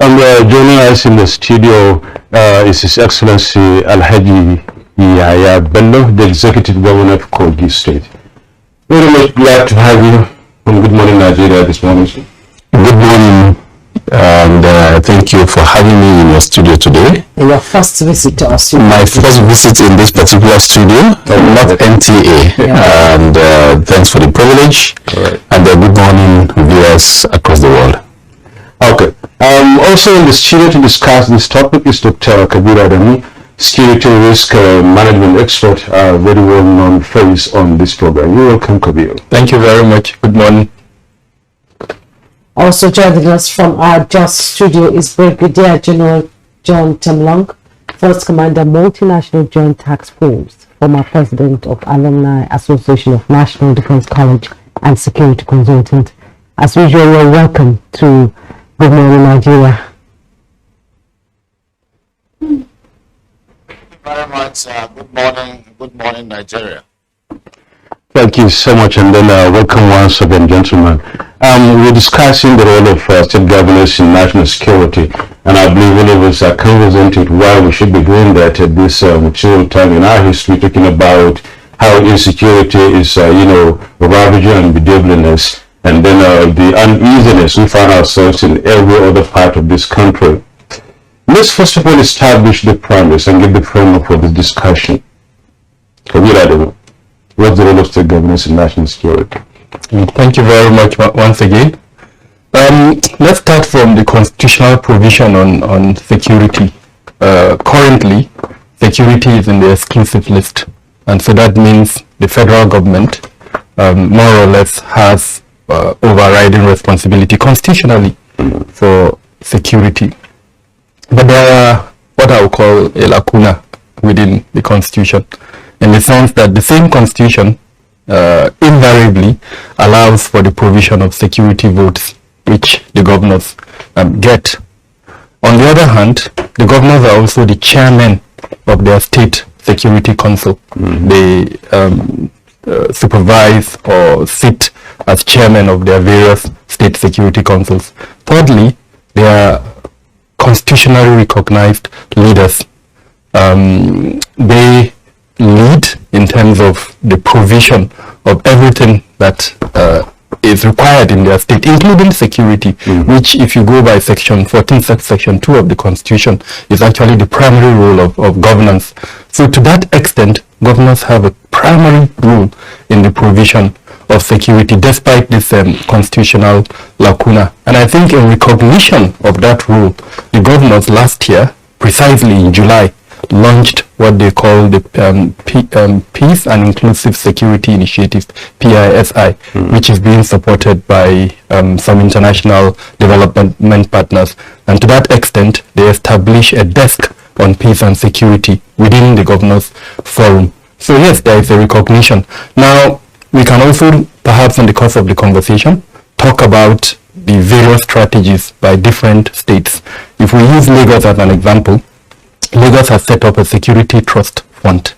Joining us in the studio is His Excellency Alhaji Yahaya Bello, the Executive Governor of Kogi State. Very much glad to have you from Good Morning Nigeria this morning. Good morning, and thank you for having me in your studio today. Your first visit to our studio. My first visit in this particular studio, not NTA, and thanks for the privilege, and good morning viewers across the world. Okay. Also in the studio to discuss this topic is Dr. Kabir Adamu, security risk management expert, very well-known face on this program. You're welcome, Kabir. Thank you very much. Good morning. Also joining us from our Just studio is Brigadier General John Temlong, First Commander, Multinational Joint Task Force, former President of Alumni Association of National Defense College and Security Consultant. As usual, you're welcome to Good Morning Nigeria. Thank you very much. Good morning Nigeria. Thank you so much, and then welcome once again, gentlemen. We're discussing the role of state governors in national security, and I believe all of us are conversant with why we should be doing that at this mature time in our history, talking about how insecurity is, ravaging and bedeviling us, and then the uneasiness we find ourselves in every other part of this country. Let's first of all establish the premise and give the framework for this discussion. What's the role of state governance in national security? Thank you very much once again. Let's start from the constitutional provision on security. Currently, security is in the exclusive list, and so that means the federal government more or less has overriding responsibility constitutionally for security. But there are what I would call a lacuna within the constitution, in the sense that the same constitution invariably allows for the provision of security votes, which the governors get. On the other hand, the governors are also the chairmen of their state security council. They supervise or sit as chairmen of their various state security councils. Thirdly, they are constitutionally recognized leaders. They lead in terms of the provision of everything that is required in their state, including security, which, if you go by section 14, section 2 of the constitution, is actually the primary role of governance. So to that extent, governors have a primary role in the provision of security, despite this constitutional lacuna. And I think in recognition of that role, the governors last year, precisely in July, launched what they call the Peace and Inclusive Security Initiative, PISI, which is being supported by some international development partners. And to that extent, they establish a desk on peace and security within the Governors Forum. So yes, there is a recognition. Now, we can also, perhaps in the course of the conversation, talk about the various strategies by different states. If we use Lagos as an example, Lagos has set up a security trust fund,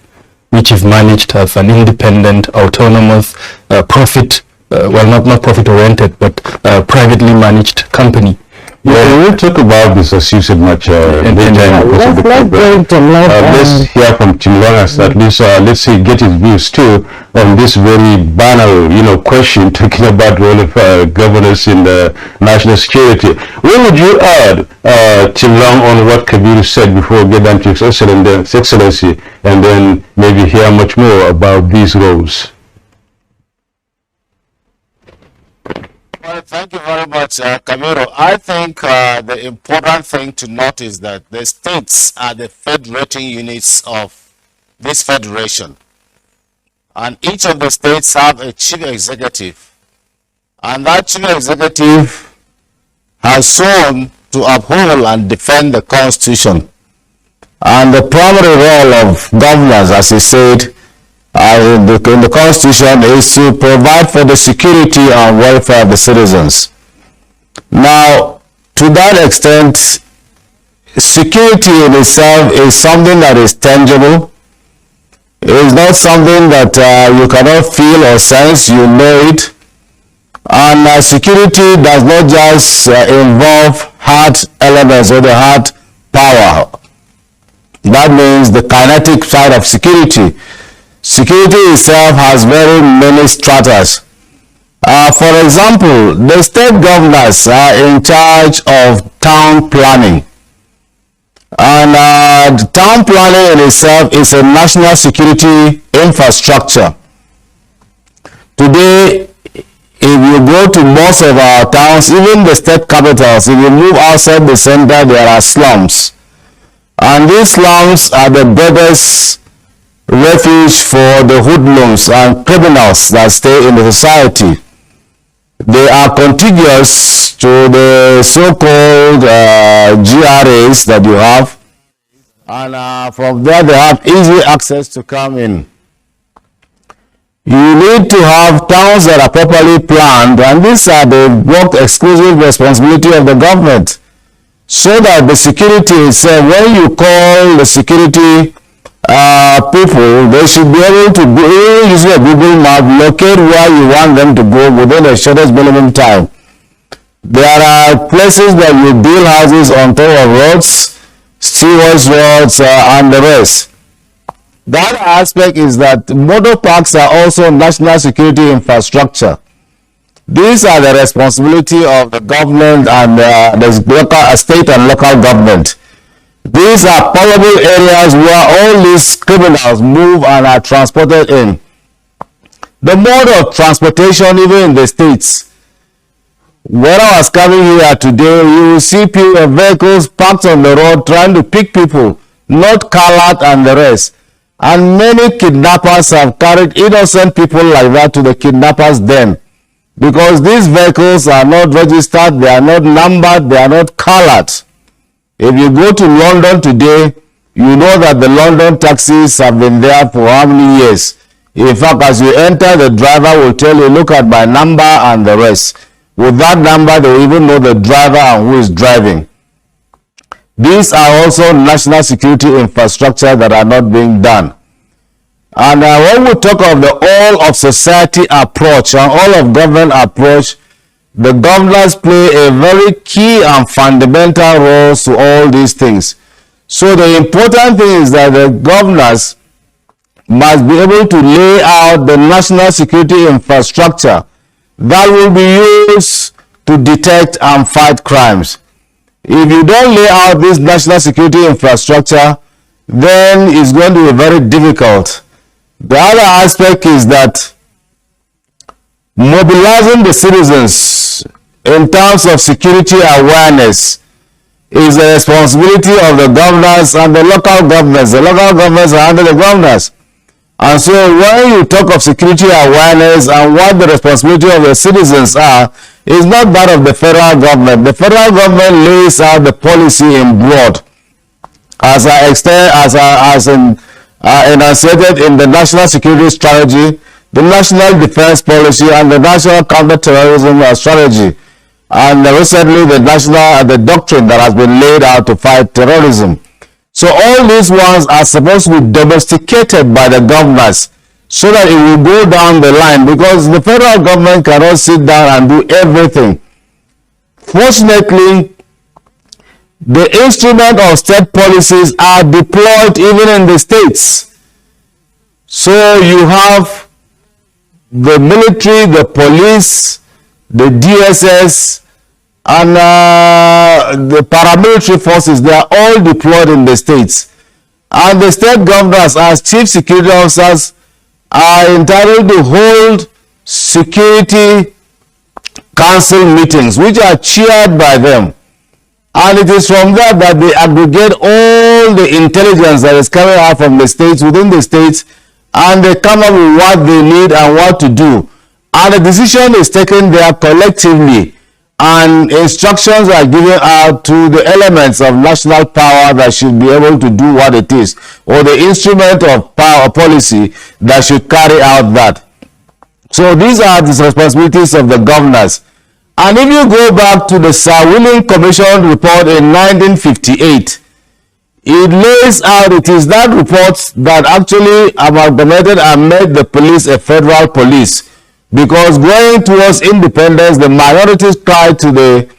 which is managed as an independent, autonomous, not profit-oriented, but privately managed company. Yeah, we'll talk about this, as you said, much later. Let's hear from Temlong, at least, let's see, get his views too on this very banal, question, talking about the role of governance in the national security. What would you add, Temlong, on what Kabir said before we get down to His Excellency, and then maybe hear much more about these roles? Well, thank you very much, Kabir. I think the important thing to note is that the states are the federating units of this federation. And each of the states have a chief executive. And that chief executive has sworn to uphold and defend the Constitution. And the primary role of governors, as he said, in the Constitution, is to provide for the security and welfare of the citizens. Now, to that extent, security in itself is something that is tangible. It is not something that you cannot feel or sense, you know it. And security does not just involve heart elements or the heart power. That means the kinetic side of security. Security itself has very many stratas. For example, the state governors are in charge of town planning. And town planning in itself is a national security infrastructure. Today, if you go to most of our towns, even the state capitals, if you move outside the center, there are slums. And these slums are the biggest refuge for the hoodlums and criminals that stay in the society. They are contiguous to the so-called GRAs that you have, and from there they have easy access to come in. You need to have towns that are properly planned, and these are the exclusive responsibility of the government, so that the security itself, when you call the security people, they should be able to go using a Google map, locate where you want them to go within the shortest minimum time. There are places that you build houses on top of roads, stewards roads, and the rest. The other aspect is that motor parks are also national security infrastructure. These are the responsibility of the government and the local, state and local government. These are probable areas where all these criminals move and are transported in. The mode of transportation, even in the states. When I was coming here today, you will see vehicles parked on the road trying to pick people, not colored and the rest. And many kidnappers have carried innocent people like that to the kidnappers' den. Because these vehicles are not registered, they are not numbered, they are not colored. If you go to London today, you know that the London taxis have been there for how many years. In fact, as you enter, the driver will tell you, look at my number and the rest. With that number, they will even know the driver and who is driving. These are also national security infrastructure that are not being done. And when we talk of the all of society approach and all of government approach, the governors play a very key and fundamental role to all these things. So the important thing is that the governors must be able to lay out the national security infrastructure that will be used to detect and fight crimes. If you don't lay out this national security infrastructure, then it's going to be very difficult. The other aspect is that mobilizing the citizens in terms of security awareness is the responsibility of the governors and the local governments. The local governments are under the governors. And so when you talk of security awareness and what the responsibility of the citizens are, is not that of the federal government. The federal government lays out the policy in broad, as enunciated in the National Security Strategy, the National Defense Policy, and the National Counterterrorism Strategy, and recently the doctrine that has been laid out to fight terrorism. So all these ones are supposed to be domesticated by the governors so that it will go down the line, because the federal government cannot sit down and do everything. Fortunately, the instrument of state policies are deployed even in the states. So you have the military, the police, the DSS, and the paramilitary forces. They are all deployed in the states. And the state governors, as chief security officers, are entitled to hold security council meetings, which are chaired by them. And it is from there that they aggregate all the intelligence that is coming out from the states, within the states, and they come up with what they need and what to do. And the decision is taken there collectively, and instructions are given out to the elements of national power that should be able to do what it is, or the instrument of power policy that should carry out that. So these are the responsibilities of the governors. And if you go back to the Sir William Commission report in 1958, it lays out, it is that report that actually amalgamated and made the police a federal police. Because going towards independence, the minorities cried to the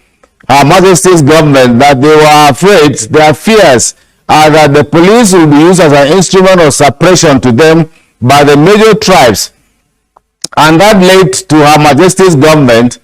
Her Majesty's government that they were afraid, their fears are that the police will be used as an instrument of suppression to them by the major tribes. And that led to Her Majesty's government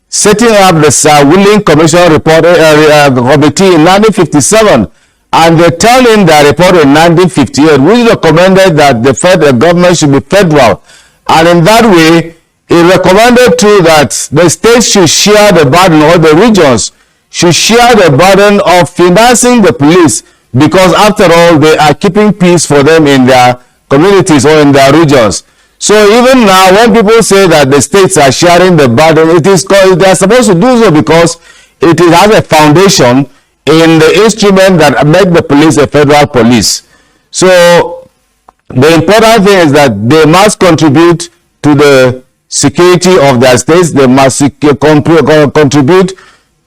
setting up the Willing Commission report committee in 1957, and they turned in their report in 1958, which recommended that the federal government should be federal. And in that way, it recommended too that the states should share the burden, or the regions should share the burden of financing the police, because after all, they are keeping peace for them in their communities or in their regions. So even now, when people say that the states are sharing the burden, it is called, they are supposed to do so because it has a foundation in the instrument that make the police a federal police. So the important thing is that they must contribute to the security of their states. They must contribute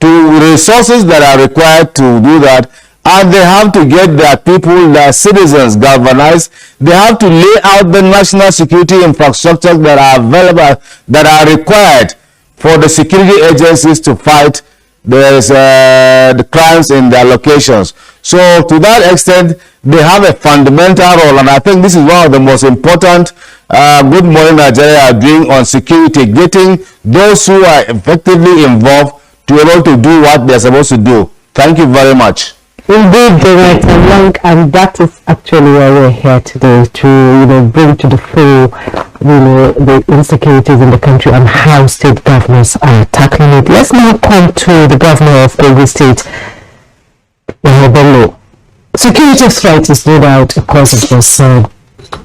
to resources that are required to do that, and they have to get their people, their citizens galvanized. They have to lay out the national security infrastructure that are available, that are required for the security agencies to fight the crimes in their locations. So to that extent, they have a fundamental role, and I think this is one of the most important Good Morning Nigeria are doing on security, getting those who are effectively involved to be able to do what they're supposed to do. Thank you very much. Indeed, Director Temlong, and that is actually why we're here today, to bring to the fore the insecurities in the country and how state governments are tackling it. Let's now come to the governor of Kogi State, Yahaya Bello. Security threat is no doubt a cause of concern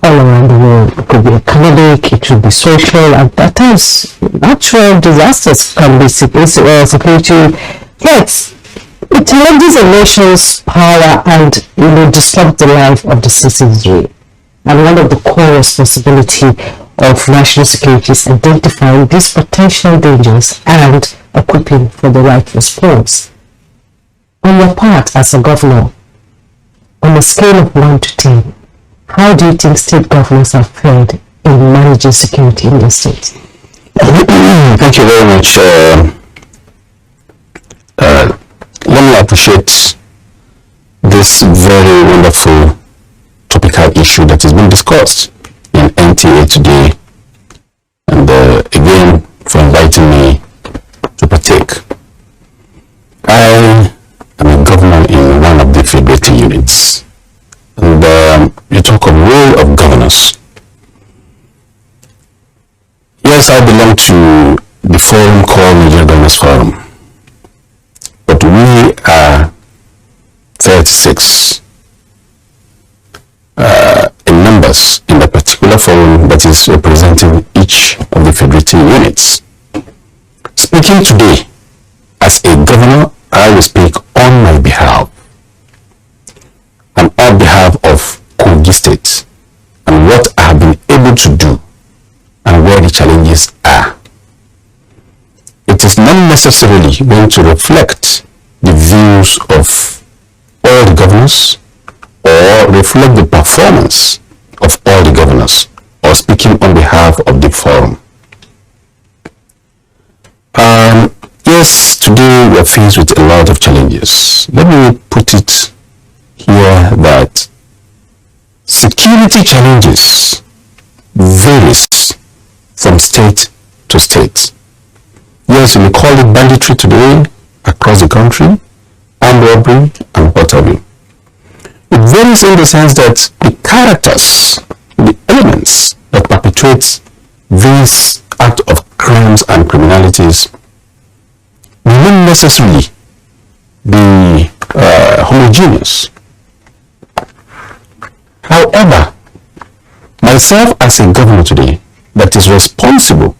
all around the world. It could be economic, it should be social, and at times natural disasters can be security threats. It challenges a nation's power and disrupt the life of the citizenry. And one of the core responsibility of national security is identifying these potential dangers and equipping for the right response. On your part as a governor, on a scale of 1 to 10, how do you think state governors are fared in managing security in their states? Thank you very much. Let me appreciate this very wonderful topical issue that has been discussed in NTA today, and again for inviting me to partake. I am a governor in one of the federating units, and you talk of role of governors. Yes, I belong to the forum called Nigeria Governors Forum. But we are 36 in numbers in the particular forum that is representing each of the federating units. Speaking today as a governor, I will speak on my behalf and on behalf of Kogi State and what I have been able to do and where the challenges are. It is not necessarily going to reflect the views of all the governors or reflect the performance of all the governors, or speaking on behalf of the forum. Yes, today we are faced with a lot of challenges. Let me put it here that security challenges varies from state to state. Yes, we call it banditry today across the country, armed robbery, and what have you. It varies in the sense that the characters, the elements that perpetuate these acts of crimes and criminalities will not necessarily be homogeneous. However, myself as a governor today that is responsible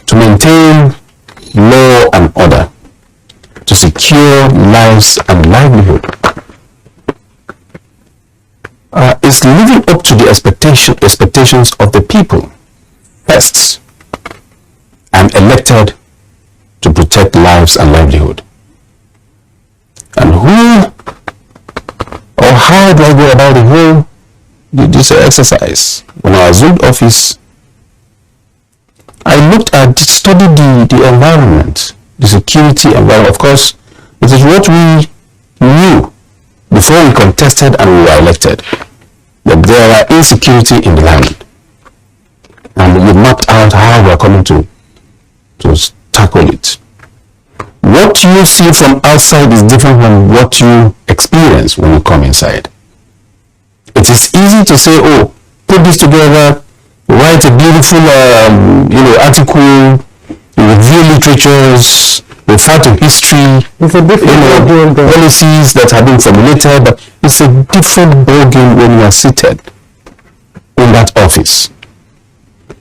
to maintain law and order, to secure lives and livelihood, is living up to the expectations of the people. First, I'm elected to protect lives and livelihood. And who or how do I go about the whole this exercise? When I assumed office, I studied the environment, the security environment. Of course, it is what we knew before we contested and we were elected, that there are insecurity in the land. And we mapped out how we are coming to tackle it. What you see from outside is different from what you experience when you come inside. It is easy to say, oh, put this together, write a beautiful article, review literatures, refer to history, It's a different policies that have been formulated, but it's a different ballgame when you are seated in that office.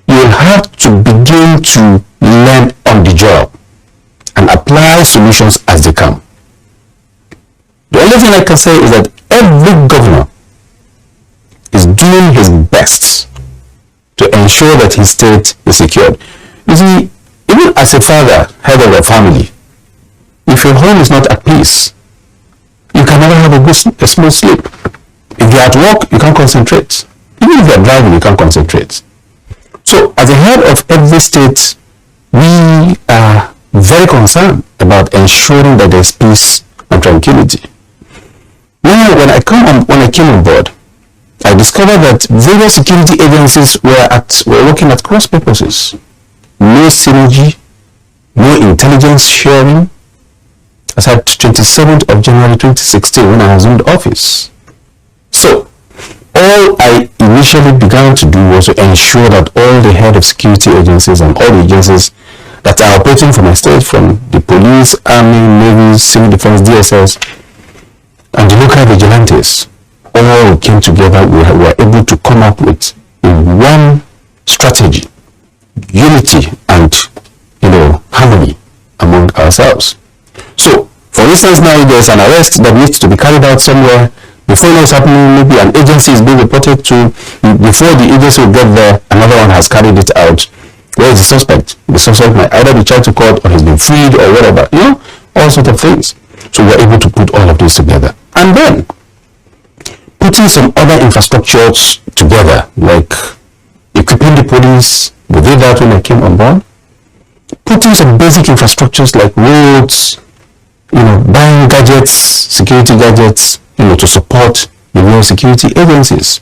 You have to begin to learn on the job and apply solutions as they come. The only thing I can say is that every governor is doing his best to ensure that his state is secured. You see, even as a father, head of a family, if your home is not at peace, you can never have a smooth sleep. If you're at work, you can't concentrate. Even if you're driving, you can't concentrate. So, as a head of every state, we are very concerned about ensuring that there's peace and tranquility. Now, when I came on board, I discovered that various security agencies were working at cross purposes. No synergy, no intelligence sharing. As at 27th of January 2016 when I assumed office. So, all I initially began to do was to ensure that all the head of security agencies and all the agencies that are operating for my state, from the police, army, navy, civil defense, DSS, and the local vigilantes, all came together. We were able to come up with one strategy, unity and harmony among ourselves. So, for instance, now there's an arrest that needs to be carried out somewhere. Before it's happening, maybe an agency is being reported to. Before the agency will get there, another one has carried it out. Where is the suspect? The suspect might either be charged to court or he's been freed or whatever. All sorts of things. So we're able to put all of this together. And then, putting some other infrastructures together, like equipping the police. We did that when I came on board. Putting some basic infrastructures like roads, buying gadgets, security gadgets, to support the new security agencies.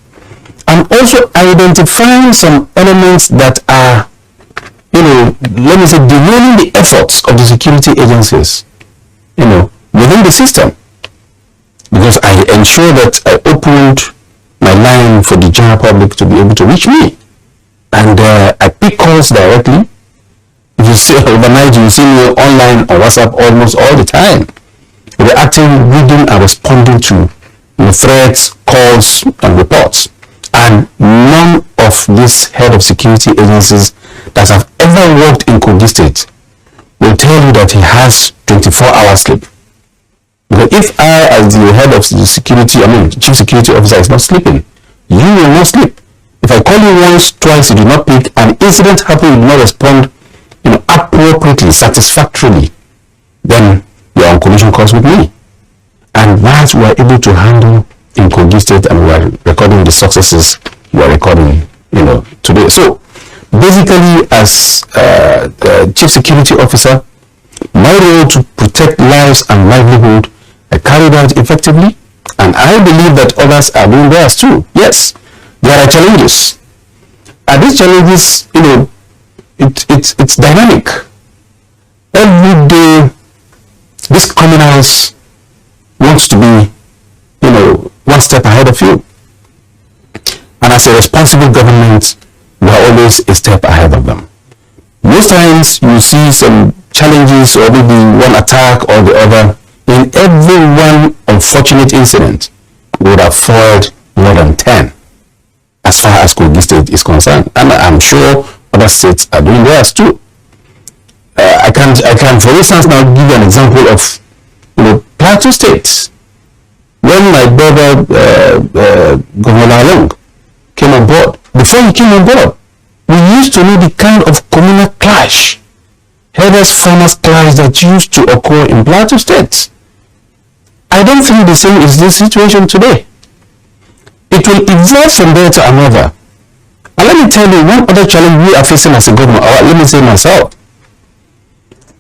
And also identifying some elements that are, let me say, derailing the efforts of the security agencies, within the system. Because I ensure that I opened my line for the general public to be able to reach me. And I pick calls directly. If you see overnight, you see me online or WhatsApp almost all the time, reacting, reading, and responding to threats, calls, and reports. And none of these head of security agencies that have ever worked in Kogi State will tell you that he has 24-hour sleep. Because if I, as the head of the security, chief security officer, is not sleeping, you will not sleep. If I call you once, twice, you do not pick, an incident happens, you do not respond, appropriately, satisfactorily, then you're on collision course with me. And that we are able to handle in Kogi State, and we are recording the successes we are recording, today. So, basically, as chief security officer, my role to protect lives and livelihood, I carried out effectively, and I believe that others are doing theirs too. Yes, there are challenges, and these challenges, it's dynamic. Every day, these criminals wants to be, one step ahead of you. And as a responsible government, we are always a step ahead of them. Most times, you see some challenges or maybe one attack or the other. In every one unfortunate incident, we would have foiled more than 10 as far as Kogi State is concerned. And I'm sure other states are doing theirs too. I can, for instance, now give you an example of, Plateau State. When my brother, Governor Long, came on board, before he came on board, we used to know the kind of communal clash, herders-farmers clash that used to occur in Plateau State. I don't think the same is the situation today. It will evolve from there to another. And let me tell you one other challenge we are facing as a government, or let me say myself.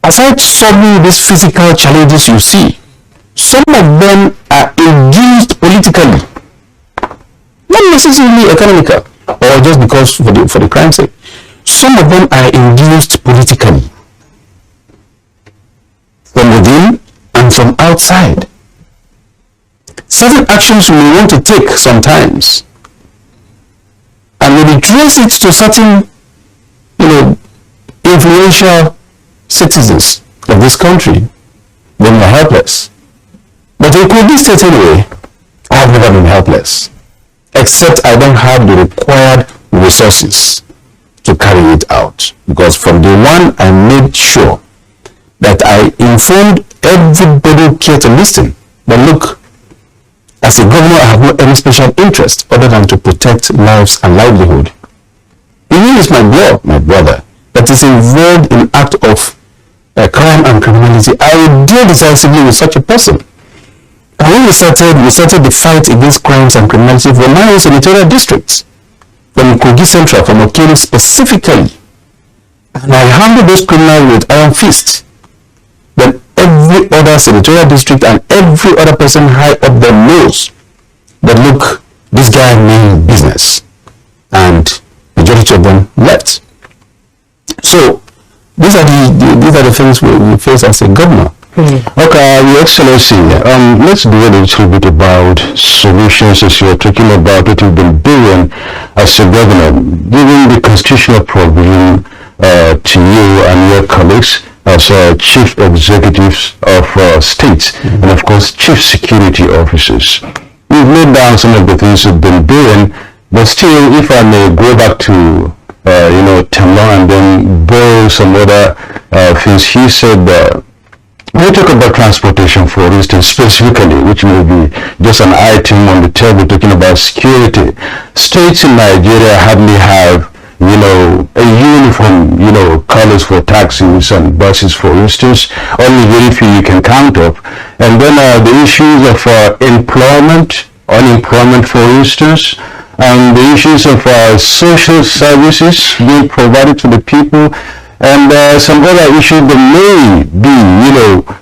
aside solving these physical challenges you see, some of them are induced politically, not necessarily economical, or just because for the crime's sake. Some of them are induced politically, from within and from outside. Certain actions we want to take sometimes, and when we trace it to certain, influential citizens of this country, then we're helpless. But in Kogi State anyway, I've never been helpless, except I don't have the required resources to carry it out. Because from day one, I made sure that I informed everybody who cared to listen that, look, as a governor, I have no any special interest other than to protect lives and livelihood. He is my blood, my brother, that is involved in act of crime and criminality. I will deal decisively with such a person. And when we started the fight against crimes and criminality for 9 senatorial districts, from Kogi Central, from Okene specifically, and I handled those criminals with iron fist, then every other senatorial district and every other person high up there knows that, look, this guy means business, and majority of them left. So these are the things we face as a governor. Okay, Your Excellency, let's do a little bit about solutions, as you're talking about what you've been doing as a governor, giving the constitutional provision to you and your colleagues as chief executives of states and of course chief security officers. You've laid down some of the things you've been doing, but still, if I may go back to Temlong and then borrow some other things he said. When we talk about transportation, for instance, specifically, which may be just an item on the table talking about security, states in Nigeria hardly have, a uniform, colors for taxis and buses, for instance. Only very few you can count up. And then the issues of employment, unemployment, for instance, and the issues of social services being provided to the people, and some other issues that may be,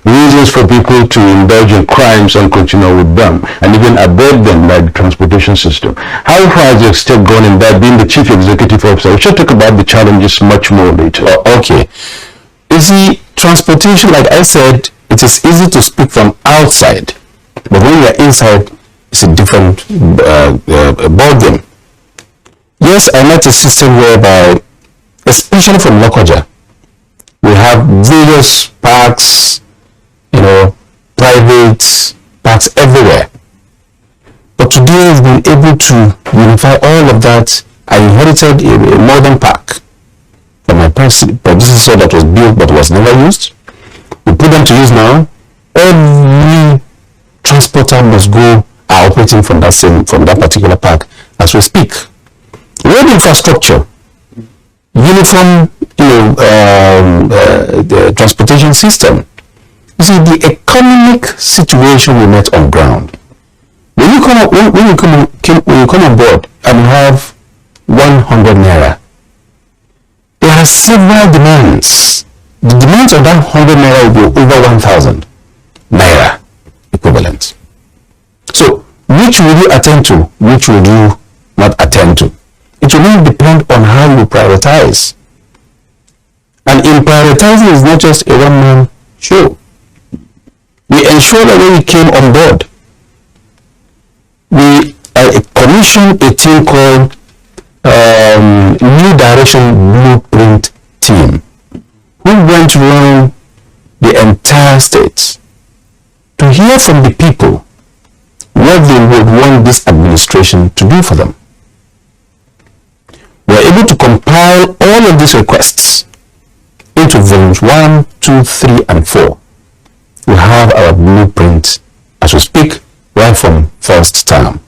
reasons for people to indulge in crimes and continue with them, and even abet them, like the transportation system. How far has your step gone in that, being the chief executive officer? We should talk about the challenges much more later. Okay. You see, transportation, like I said, it is easy to speak from outside, but when you're inside, it's a different ballgame. Yes, I met a system whereby, especially from Lokoja, we have various parks, private parks everywhere. But today we've been able to unify all of that. I inherited a modern park from my predecessor that was built but was never used. We put them to use now. Every transporter must go operating from that particular park as we speak. Road infrastructure, uniform, the transportation system. You see, the economic situation we met on ground. When you come on board and you have 100 naira, there are several demands. The demands of that 100 naira will be over 1,000 naira equivalent. So, which will you attend to? Which will you not attend to? It will not depend on how you prioritize. And in prioritizing is not just a one-man show. We ensure that when we came on board, we commissioned a team called New Direction Blueprint Team, who went around the entire state to hear from the people what they would want this administration to do for them. We are able to compile all of these requests into volumes 1, 2, 3, and 4. We have our blueprint as we speak right from first term.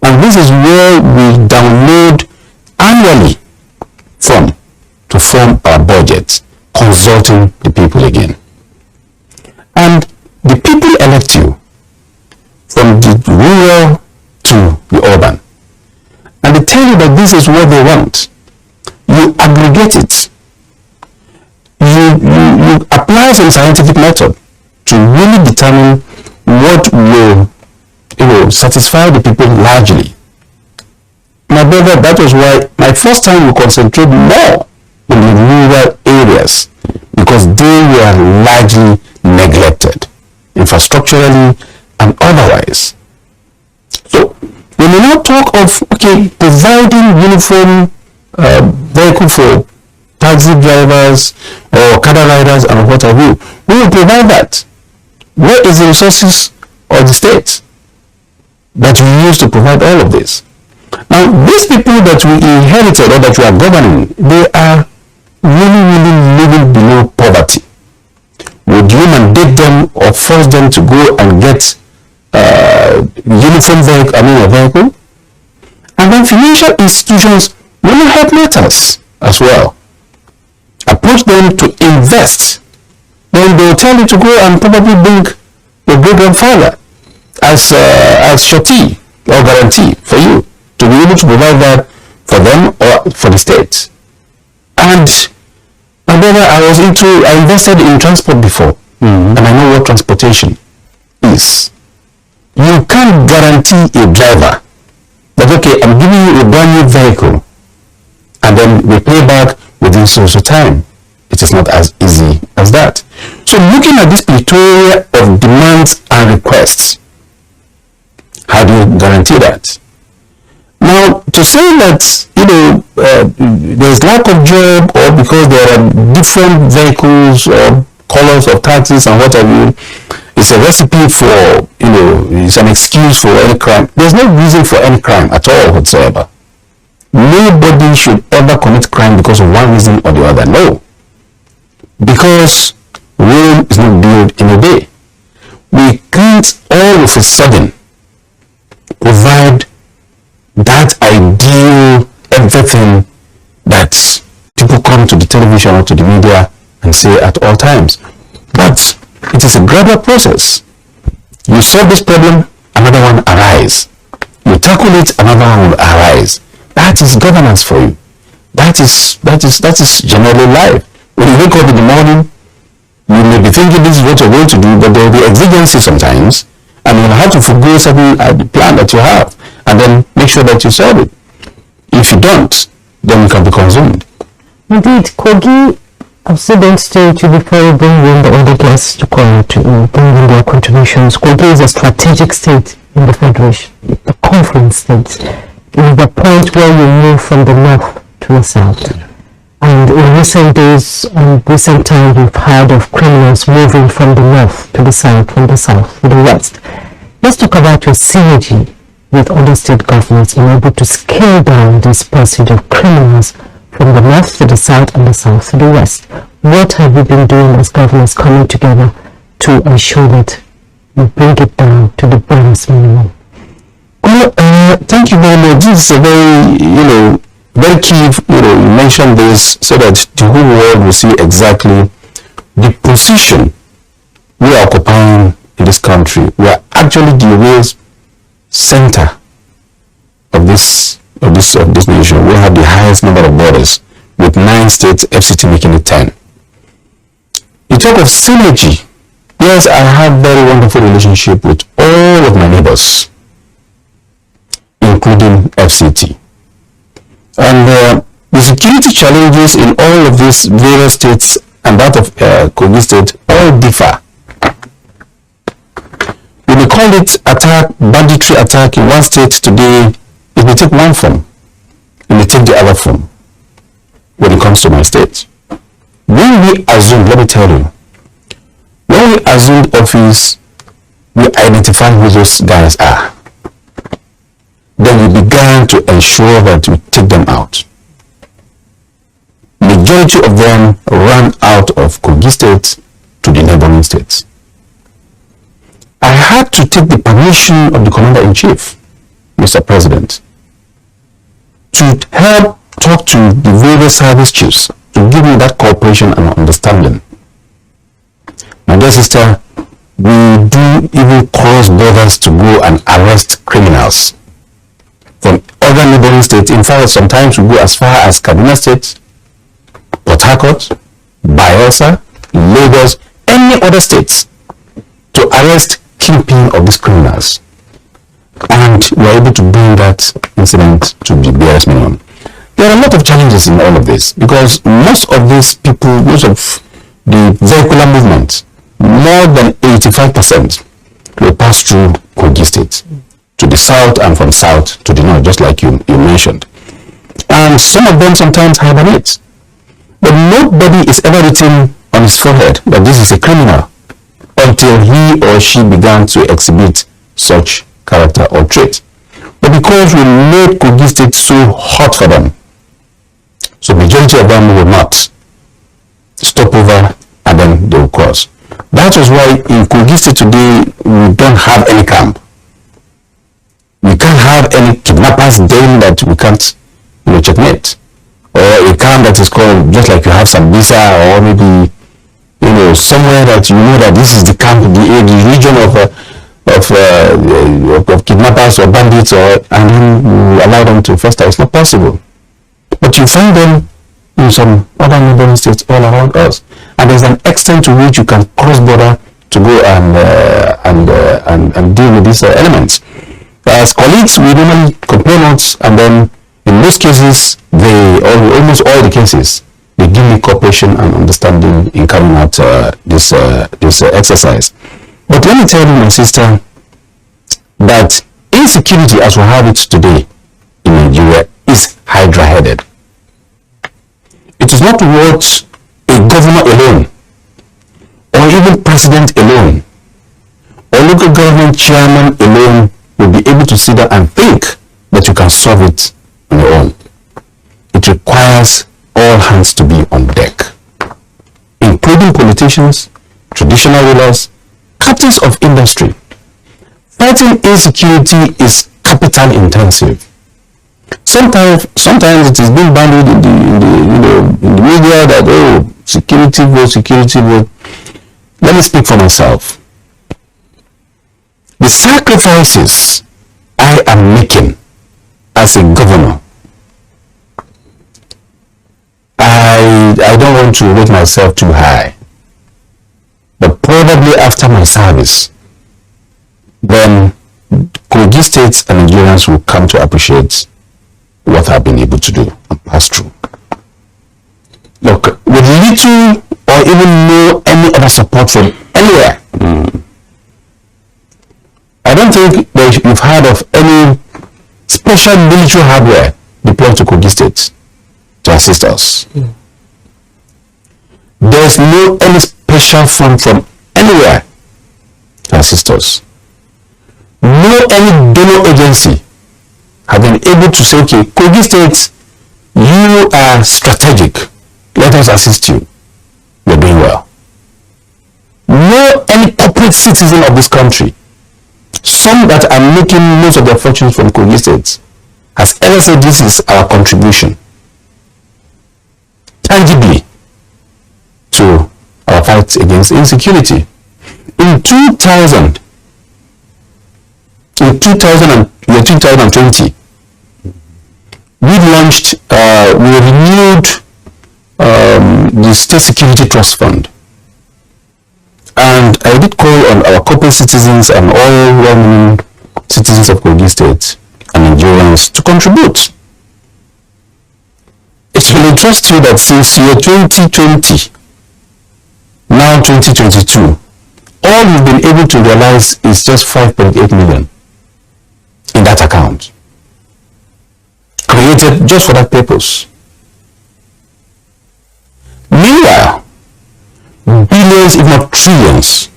And this is where we download annually from to form our budget, consulting the people again. And the people elect you from the rural to the urban. And they tell you that this is what they want. You aggregate it. You apply rigorous and scientific method to really determine what will, satisfy the people largely. My brother, that was why my first time we concentrate more in the rural areas, because they were largely neglected, infrastructurally and otherwise. So when we now talk of providing uniform vehicle for taxi drivers or car riders and what have you, we will provide that. Where is the resources of the state that we use to provide all of this? Now, these people that we inherited or that we are governing, they are really living below poverty. Would you mandate them or force them to go and get uniform vehicle? And then financial institutions will help matters as well. Approach them to invest. Then they will tell you to go and probably bring your great grandfather as surety or guarantee for you to be able to provide that for them or for the state. And my brother, I invested in transport before, and I know what transportation is. You can't guarantee a driver that, I'm giving you a brand new vehicle and then we pay back within so time. It is not as easy as that. So looking at this plethora of demands and requests, how do you guarantee that? Now, to say that, there is lack of job or because there are different vehicles or colors of taxis and what have you, it's a recipe for, it's an excuse for any crime. There's no reason for any crime at all whatsoever. Nobody should ever commit crime because of one reason or the other. No. Because Rome is not built in a day. We can't all of a sudden provide that ideal everything that people come to the television or to the media and say at all times. But it is a gradual process. You solve this problem, another one arises. You tackle it, another one will arise. That is governance for you. That is generally life. When you wake up in the morning, you may be thinking this is what you're going to do, but there will be exigency sometimes, and you'll have to forgo certain plan that you have, and then make sure that you solve it. If you don't, then you can be consumed. Indeed, Kogi, I'll sit on stage before we bring in the other guests to come to bring in their contributions. Kogi is a strategic state in the Federation, the confluence state. It is the point where you move from the north to the south. And in recent days, recent time, we've heard of criminals moving from the north to the south, from the south to the west. Let's talk about your synergy with other state governments in order to scale down this passage of criminals from the north to the south and the south to the west. What have you been doing as governments coming together to ensure that you bring it down to the barest minimum? Well, thank you very much. This is a very, very key, you mentioned this so that the whole world will see exactly the position we are occupying in this country. We are actually the real center of this nation. We have the highest number of borders, with 9 states, FCT making it 10. You talk of synergy. Yes, I have very wonderful relationship with all of my neighbors, including FCT. And the security challenges in all of these various states and that of Kogi State all differ. We may call it banditry attack in one state today. It may take one form. It may take the other form when it comes to my state. When we assume, let me tell you, when we assumed office, we identified who those guys are. Then we began to ensure that we take them out. Majority of them ran out of Kogi State to the neighboring states. I had to take the permission of the Commander-in-Chief, Mr. President, to help talk to the various service chiefs to give me that cooperation and understanding. My dear sister, we do even cross borders to go and arrest criminals from other neighboring states. In fact, sometimes we go as far as Kaduna State, Port Harcourt, Bayelsa, Lagos, any other states to arrest kingpin of these criminals, and we are able to bring that incident to the barest minimum. There are a lot of challenges in all of this, because most of these people, most of the vehicular movement, more than 85% will pass through Kogi State, to the south and from south to the north, just like you mentioned. And some of them sometimes hibernate. But nobody is ever written on his forehead that this is a criminal until he or she began to exhibit such character or trait. But because we made Kogi State so hot for them, so majority of them will not stop over and then they will cross. That was why in Kogi State today we don't have any camp. We can't have any kidnappers daring that we can't checkmate. Or a camp that is called, just like you have Sambisa, or maybe somewhere that you know that this is the camp, the region of kidnappers or bandits, and then you allow them to fester. It's not possible. But you find them in some other neighboring states all around us, and there's an extent to which you can cross border to go and deal with these elements. As colleagues, we normally compare notes, and then in most cases, almost all the cases, they give me cooperation and understanding in carrying out this exercise. But let me tell you, my sister, that insecurity as we have it today in Nigeria is hydra-headed. It is not what a governor alone, or even president alone, or local government chairman alone will be able to sit down and think that you can solve it on your own. It requires all hands to be on deck, including politicians, traditional rulers, captains of industry. Fighting insecurity is capital intensive. Sometimes it is being bandied in the media that security vote. Let me speak for myself. The sacrifices I am making as a governor, I don't want to rate myself too high, but probably after my service, then Kogi States and Nigerians will come to appreciate what I've been able to do and pass through. Look, with little or even no any other support from anywhere, I don't think that you've heard of any special military hardware deployed to Kogi State to assist us. There's no any special fund from anywhere to assist us. No any donor agency have been able to say, okay, Kogi State, you are strategic, let us assist you. You're doing well. No any corporate citizen of this country, some that are making most of their fortunes from Kogi State, has ever said this is our contribution tangibly to our fight against insecurity. In 2020, we renewed the State Security Trust Fund. And I did call on our corporate citizens and all well-meaning citizens of Kogi State and Nigerians to contribute. It will interest you that since year 2020, now 2022, all we've been able to realize is just 5.8 million in that account, created just for that purpose. Meanwhile, billions, if not trillions,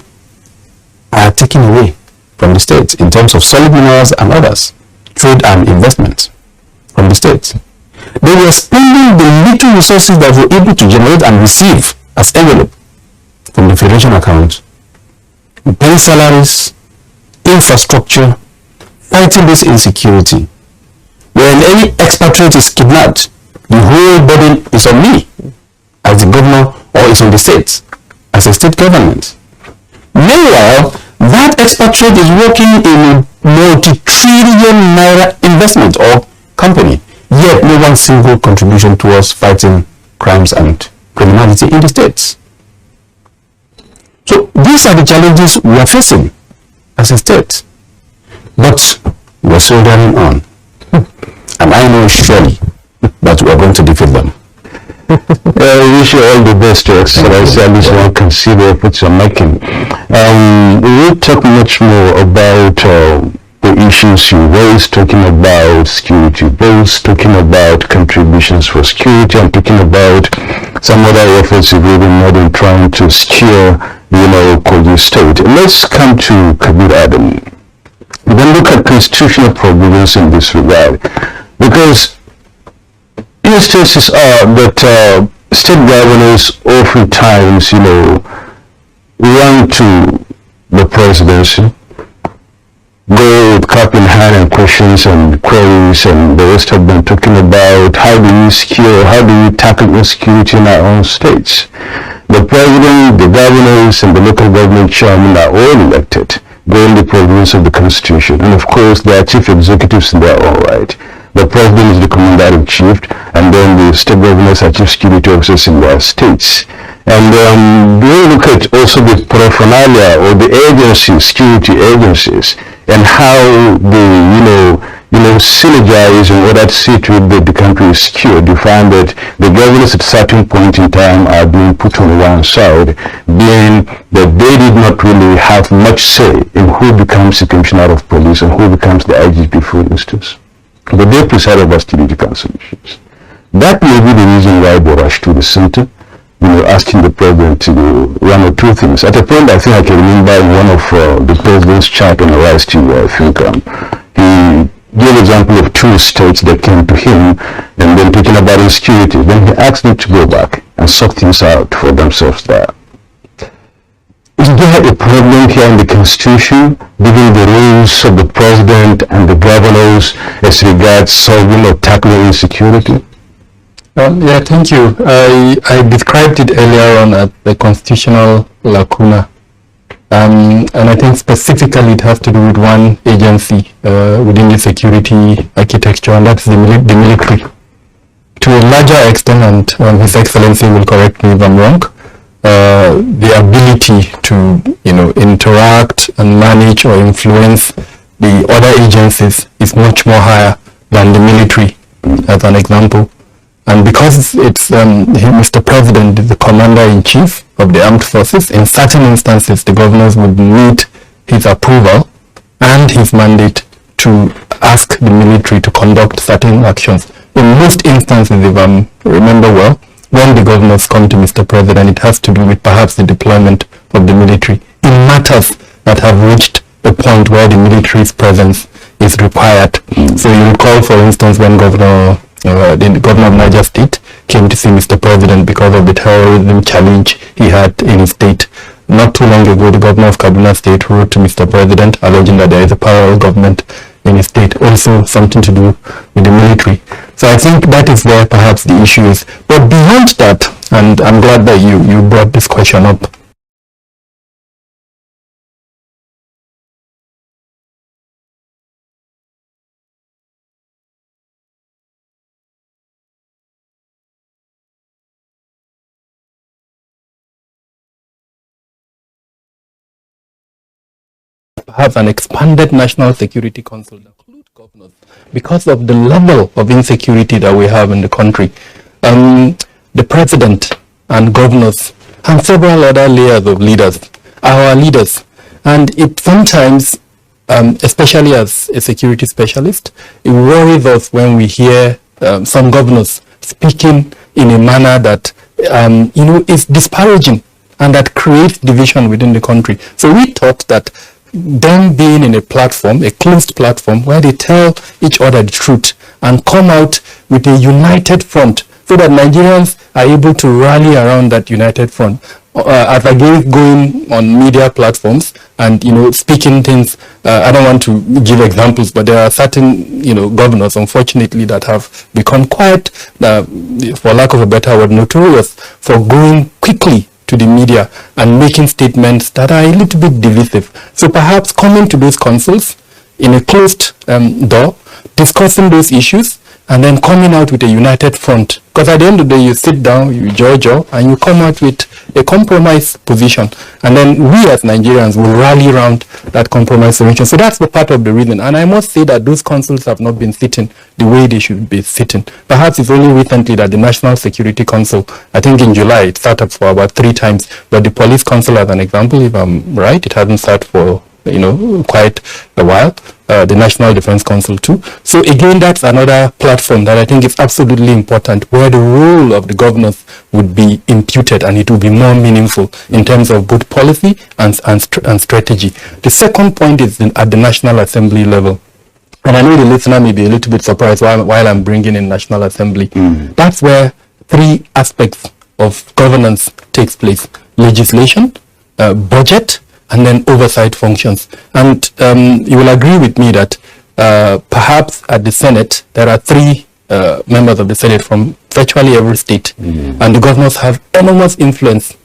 are taken away from the state in terms of solid minerals and others, trade and investment from the state. They were spending the little resources that were able to generate and receive as envelope from the federation account, paying salaries, infrastructure, fighting this insecurity. When any expatriate is kidnapped, the whole burden is on me as the governor, or it's on the state as a state government. Meanwhile, that expatriate is working in a multi-trillion naira investment or company, yet no one single contribution towards fighting crimes and criminality in the states. So these are the challenges we are facing as a state. But we're soldiering on. And I know surely that we are going to defeat them. I wish you all the best, Excellency. At least one can see the efforts you're making. We will talk much more about the issues you raised, talking about security bills, talking about contributions for security, and talking about some other efforts you've really made in trying to secure, Kogi State. Let's come to Kabir Adamu. We then look at constitutional provisions in this regard, because instances are that state governors oftentimes, run to the presidency, go with cap in hand and questions and queries, and the rest of them talking about how do we tackle insecurity in our own states. The president, the governors, and the local government chairman are all elected, going the provisions of the constitution, and of course they are chief executives in their own right. The president is the commander-in-chief, and then the state governors are chief security officers in their states. And we look at also the paraphernalia or the agencies, security agencies, and how they, synergize in order to see to it that the country is secure. You find that the governors at a certain point in time are being put on one side, being that they did not really have much say in who becomes the commissioner of police and who becomes the IGP, for instance. But they preside over security council issues. That may be the reason why they rush to the center, asking the president to do one or two things. At a point, I think I can remember one of the president's chat on the last TV, I think, he gave example of two states that came to him and then talking about insecurity. Then he asked them to go back and sort things out for themselves there. Is there a problem here in the Constitution, given the roles of the President and the governors as regards solving or tackling insecurity? Yeah, thank you. I described it earlier on as the constitutional lacuna. And I think specifically it has to do with one agency within the security architecture, and that's the military. To a larger extent, and His Excellency will correct me if I'm wrong, the ability to interact and manage or influence the other agencies is much more higher than the military, as an example. And because it's Mr. President is the commander-in-chief of the armed forces, in certain instances the governors would need his approval and his mandate to ask the military to conduct certain actions. In most instances, if I remember well, when the governors come to Mr. President, it has to do with perhaps the deployment of the military in matters that have reached a point where the military's presence is required. So you recall, for instance, when the governor of Niger State came to see Mr. President because of the terrorism challenge he had in his state. Not too long ago, the governor of Kaduna State wrote to Mr. President alleging that there is a parallel government in his state, also something to do with the military. So I think that is where perhaps the issue is. But beyond that, and I'm glad that you brought this question up, have an expanded National Security Council that includes governors because of the level of insecurity that we have in the country. The president and governors and several other layers of leaders are our leaders. And it sometimes, especially as a security specialist, it worries us when we hear some governors speaking in a manner that, is disparaging and that creates division within the country. So we thought that them being in a platform, a closed platform, where they tell each other the truth and come out with a united front so that Nigerians are able to rally around that united front. As against going on media platforms and, speaking things, I don't want to give examples, but there are certain, governors, unfortunately, that have become quite, for lack of a better word, notorious for going quickly to the media and making statements that are a little bit divisive. So perhaps coming to those councils in a closed door, discussing those issues, and then coming out with a united front. Because at the end of the day, you sit down, you judge, and you come out with a compromise position. And then we as Nigerians will rally around that compromise solution. So that's the part of the reason. And I must say that those councils have not been sitting the way they should be sitting. Perhaps it's only recently that the National Security Council, I think in July, it sat up for about 3 times. But the Police Council, as an example, if I'm right, it hasn't sat for quite a while. The National Defense Council too. So again, that's another platform that I think is absolutely important, where the role of the governors would be imputed and it will be more meaningful in terms of both policy and strategy. The second point is at the National Assembly level. And I know the listener may be a little bit surprised while I'm bringing in National Assembly. That's where 3 aspects of governance takes place: legislation, budget, and then oversight functions. And you will agree with me that perhaps at the Senate, there are 3 members of the Senate from virtually every state. And the governors have enormous influence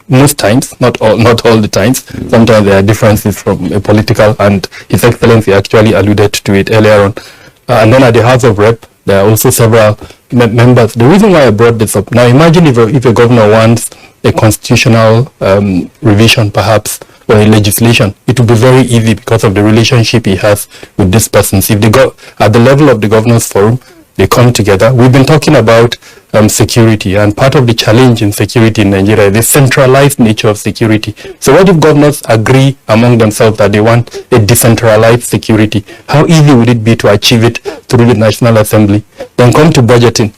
most times, not all the times. Sometimes there are differences from a political, and His Excellency actually alluded to it earlier on. And then at the House of Rep, there are also several members. The reason why I brought this up, now imagine if a governor wants a constitutional revision perhaps, or a legislation, it will be very easy because of the relationship he has with this person. So if they go at the level of the governors forum, they come together. We've been talking about security, and part of the challenge in security in Nigeria is the centralized nature of security. So what if governors agree among themselves that they want a decentralized security? How easy would it be to achieve it through the National Assembly? Then come to budgeting.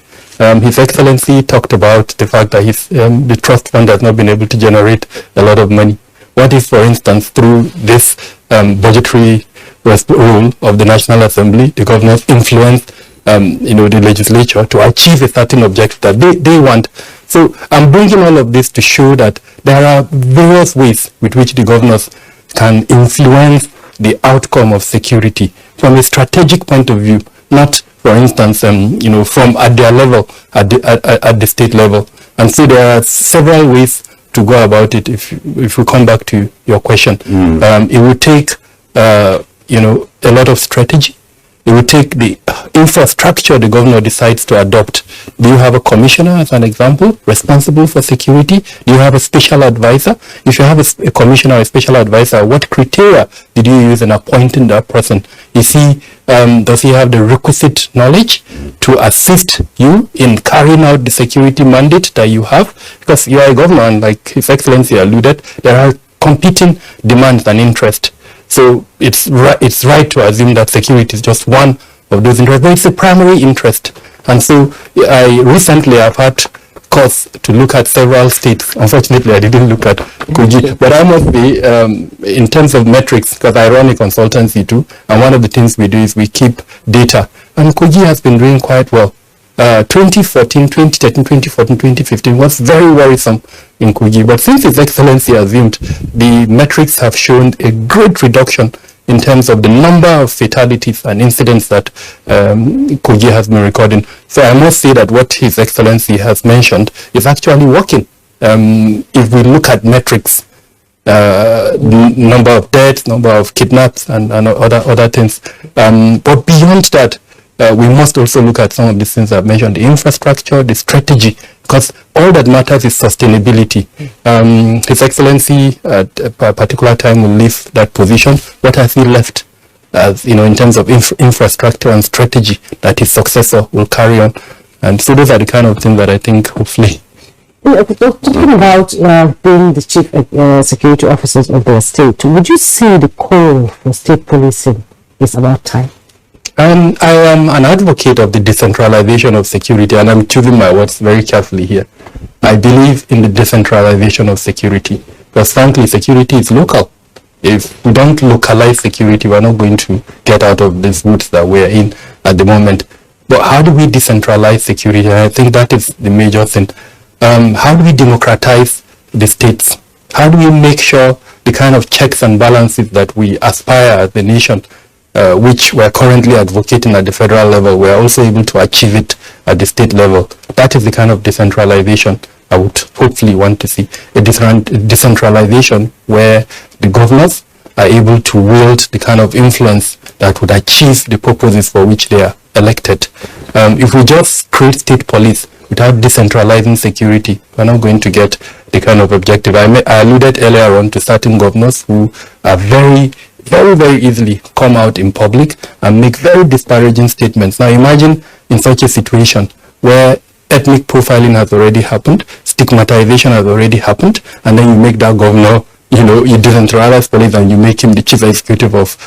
His Excellency talked about the fact that the trust fund has not been able to generate a lot of money. What if, for instance, through this budgetary rule of the National Assembly, the governors influence the legislature to achieve a certain objective that they want? So I'm bringing all of this to show that there are various ways with which the governors can influence the outcome of security from a strategic point of view, not, for instance, from at their level, at the state level. And so there are several ways to go about it. If we come back to your question, it would take a lot of strategy. It would take the infrastructure the governor decides to adopt. Do you have a commissioner, as an example, responsible for security? Do you have a special advisor? If you have a commissioner or a special advisor, what criteria did you use in appointing that person? Does he have the requisite knowledge to assist you in carrying out the security mandate that you have? Because you are a governor, and like His Excellency alluded, there are competing demands and interests. So it's right to assume that security is just one of those interests, but it's a primary interest. And so I recently have had cause to look at several states. Unfortunately, I didn't look at Kogi, but I must be, in terms of metrics, because I run a consultancy too, and one of the things we do is we keep data. And Kogi has been doing quite well. 2013, 2015 was very worrisome in Kogi. But since His Excellency assumed, the metrics have shown a great reduction in terms of the number of fatalities and incidents that Kogi has been recording. So I must say that what His Excellency has mentioned is actually working. If we look at metrics, number of deaths, number of kidnaps, and other things. But beyond that, we must also look at some of these things I've mentioned, the infrastructure, the strategy, because all that matters is sustainability. His Excellency at a particular time will leave that position. What has he left, in terms of infrastructure and strategy that his successor will carry on? And so those are the kind of things that I think hopefully. Talking about being the chief security officers of the state, would you say the call for state policing is about time? I am an advocate of the decentralization of security, and I'm choosing my words very carefully here. I believe in the decentralization of security, because frankly, security is local. If we don't localize security, we're not going to get out of this woods that we're in at the moment. But how do we decentralize security? And I think that is the major thing. How do we democratize the states? How do we make sure the kind of checks and balances that we aspire as a nation, which we're currently advocating at the federal level, we're also able to achieve it at the state level? That is the kind of decentralization I would hopefully want to see. A decentralization where the governors are able to wield the kind of influence that would achieve the purposes for which they are elected. If we just create state police without decentralizing security, we're not going to get the kind of objective. I alluded earlier on to certain governors who are very easily come out in public and make very disparaging statements. Now imagine in such a situation where ethnic profiling has already happened, stigmatization has already happened, and then you make that governor, you decentralize police and you make him the chief executive of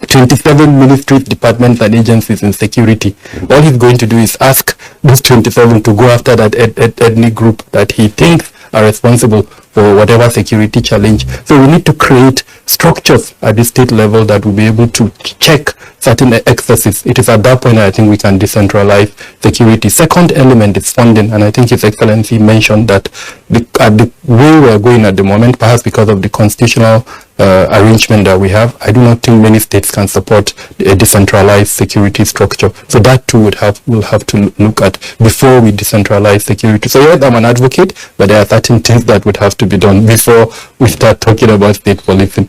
27 ministries, departments, and agencies in security. All he's going to do is ask those 27 to go after that ethnic group that he thinks are responsible for whatever security challenge. So we need to create structures at the state level that will be able to check certain excesses. It is at that point I think we can decentralize security. Second element is funding, and I think His Excellency mentioned that the way we are going at the moment, perhaps because of the constitutional arrangement that we have, I do not think many states can support a decentralized security structure. So that too we'll have to look at before we decentralize security. So yes, I'm an advocate, but there are certain things that would have to be done before we start talking about state policing.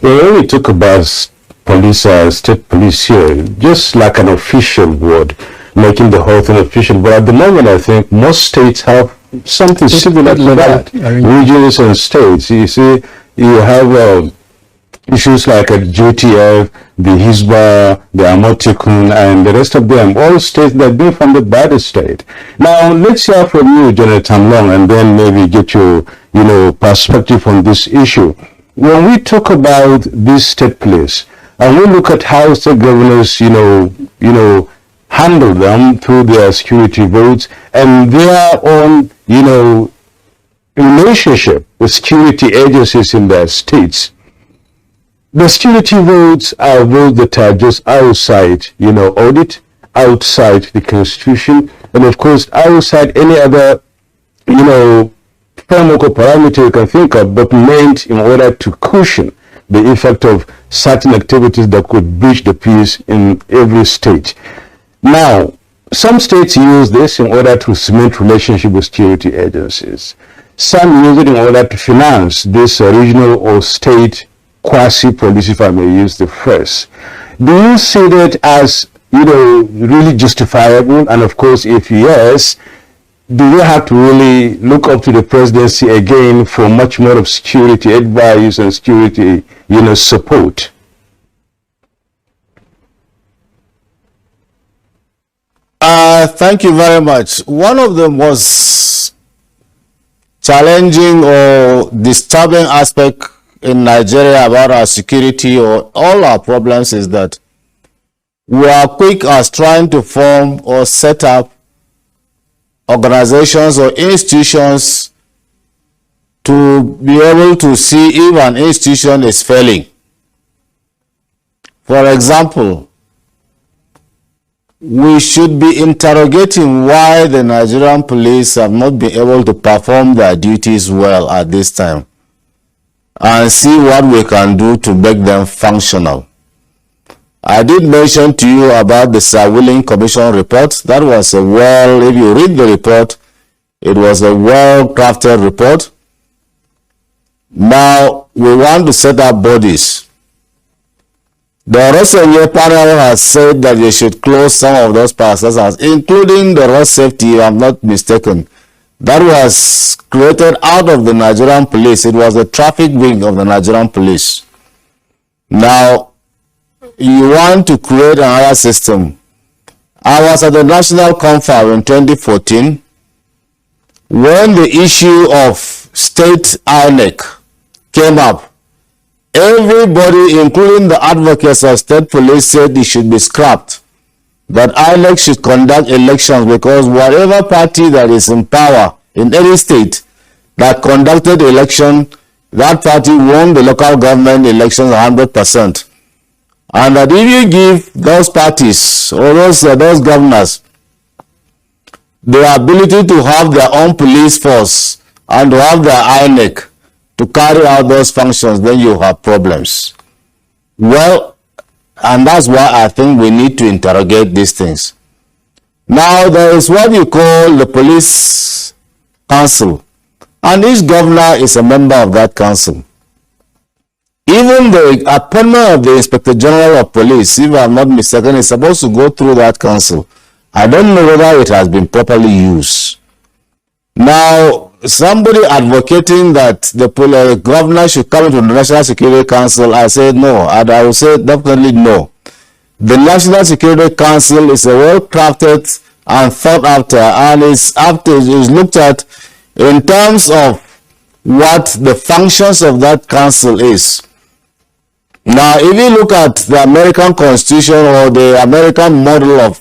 Well, when we talk about police, state police here, just like an official word, making the whole thing official. But at the moment, I think most states have something similar to that. Regions and states. You see, you have issues like a JTF, the Hisba, the Amotikun, and the rest of them, all states that be from the bad state. Now, let's hear from you, General Temlong, and then maybe get your, perspective on this issue. When we talk about this state police, and we look at how state governors, handle them through their security votes and their own, relationship with security agencies in their states. The security votes are votes that are just outside, audit, outside the Constitution, and of course outside any other, framework or parameter you can think of, but meant in order to cushion the effect of certain activities that could breach the peace in every state. Now, some states use this in order to cement relationship with security agencies. Some use it in order to finance this regional or state quasi-police, if I may use the phrase. Do you see that as, really justifiable? And of course, if yes, do you have to really look up to the presidency again for much more of security advice and security, support? Thank you very much. One of the most challenging or disturbing aspect in Nigeria about our security or all our problems is that we are quick as trying to form or set up organizations or institutions to be able to see if an institution is failing. For example, we should be interrogating why the Nigerian police have not been able to perform their duties well at this time and see what we can do to make them functional. I did mention to you about the Sir Willing Commission report. That was if you read the report, it was a well-crafted report. Now, we want to set up bodies. The Rosenye panel has said that they should close some of those processes, including the road safety, if I'm not mistaken. That was created out of the Nigerian police. It was a traffic wing of the Nigerian police. Now, you want to create another system. I was at the National Conference in 2014 when the issue of state INEC came up. Everybody, including the advocates of state police, said it should be scrapped. That INEC should conduct elections because whatever party that is in power in any state that conducted election, that party won the local government elections 100%. And that if you give those parties or those governors the ability to have their own police force and to have their INEC to carry out those functions, then you have problems. Well, and that's why I think we need to interrogate these things. Now, there is what you call the police council, and each governor is a member of that council. Even the appointment of the Inspector General of Police, if I'm not mistaken, is supposed to go through that council. I don't know whether it has been properly used. Now, somebody advocating that the governor should come into the National Security Council, I said no. And I will say definitely no. The National Security Council is a well-crafted and thought after, and is looked at in terms of what the functions of that council is. Now, if you look at the American Constitution or the American model of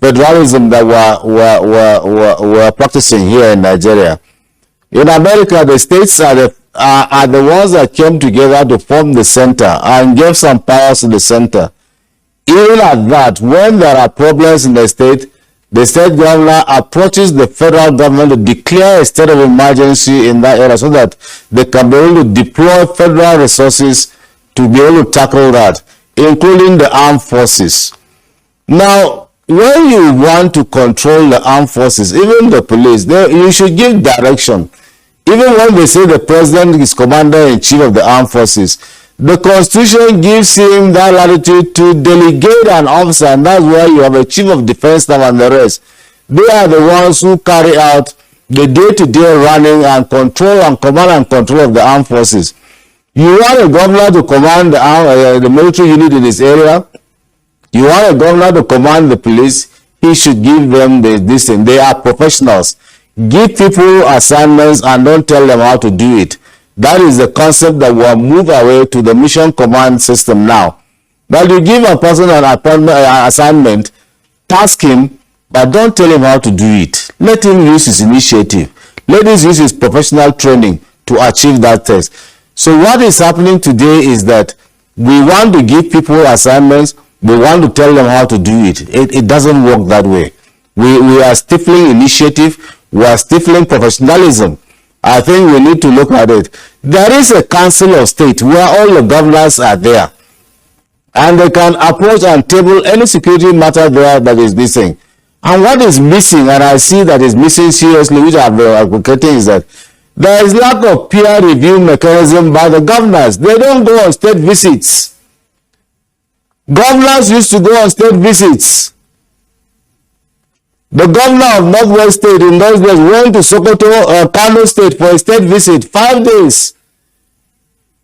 federalism that we're practicing here in Nigeria, in America, the states are the ones that came together to form the center and gave some powers to the center. Even at that, when there are problems in the state governor approaches the federal government to declare a state of emergency in that area so that they can be able to deploy federal resources to be able to tackle that, including the armed forces. Now, when you want to control the armed forces, even the police, you should give direction. Even when they say the president is commander-in-chief of the armed forces, the Constitution gives him that latitude to delegate an officer, and that's why you have a chief of defense staff and the rest. They are the ones who carry out the day-to-day running and control and command and control of the armed forces. You want a governor to command the military unit in this area. You want a governor to command the police. He should give them this thing. They are professionals. Give people assignments and don't tell them how to do it. That is the concept that will move away to the mission command system now. But you give a person an assignment, task him, but don't tell him how to do it. Let him use his initiative. Let him use his professional training to achieve that test. So what is happening today is that we want to give people assignments, we want to tell them how to do it. It doesn't work that way. We are stifling initiative, we are stifling professionalism. I think we need to look at it. There is a council of state where all the governors are there. And they can approach and table any security matter there that is missing. And what is missing, and I see that is missing seriously, which I've been advocating, is that there is lack of peer review mechanism by the governors. They don't go on state visits. Governors used to go on state visits. The governor of Northwest State in those days went to Sokoto, Kano State for a state visit, 5 days.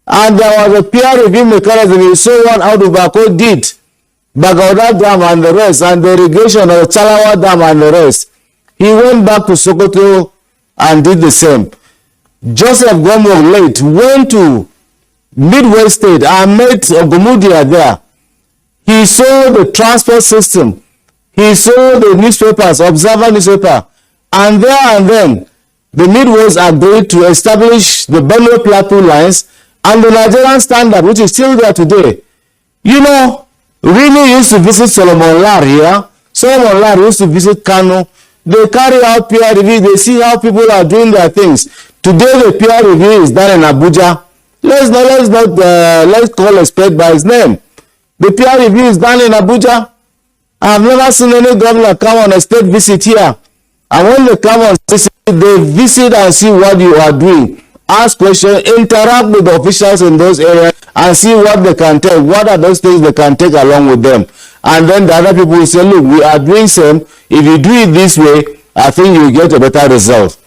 And there was a peer review mechanism. You saw what Audubako did, Bagauda Dam and the rest, and the irrigation of the Chalawa Dam and the rest. He went back to Sokoto and did the same. Joseph Gomo late went to Midwest State and met Ogumudia there. He saw the transport system. He saw the newspapers, Observer newspaper, and there and then the Midwest agreed to establish the Bello Plateau lines and the Nigerian standard, which is still there today. You know, really used to visit Solomon Lar here. Solomon Lar used to visit Kano. They carry out peer review. They see how people are doing their things. Today, the peer review is done in Abuja. Let's call a spade by his name. The peer review is done in Abuja. I have never seen any governor come on a state visit here. And when they come on visit, they visit and see what you are doing. Ask questions, interact with the officials in those areas and see what they can take. What are those things they can take along with them? And then the other people will say, look, we are doing same. If you do it this way, I think you will get a better result.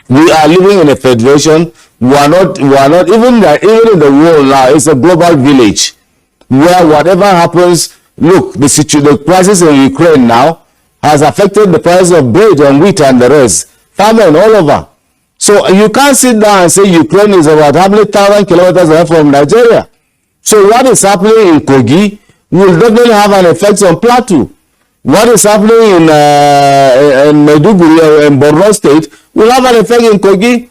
We are living in a federation. We are not even in the world now. It's a global village where whatever happens, look, the crisis in Ukraine now has affected the price of bread and wheat and the rest. Famine all over. So you can't sit down and say Ukraine is about how many thousand kilometers away from Nigeria. So what is happening in Kogi will definitely have an effect on Plateau. What is happening in Maiduguri and Borno State will have an effect in Kogi.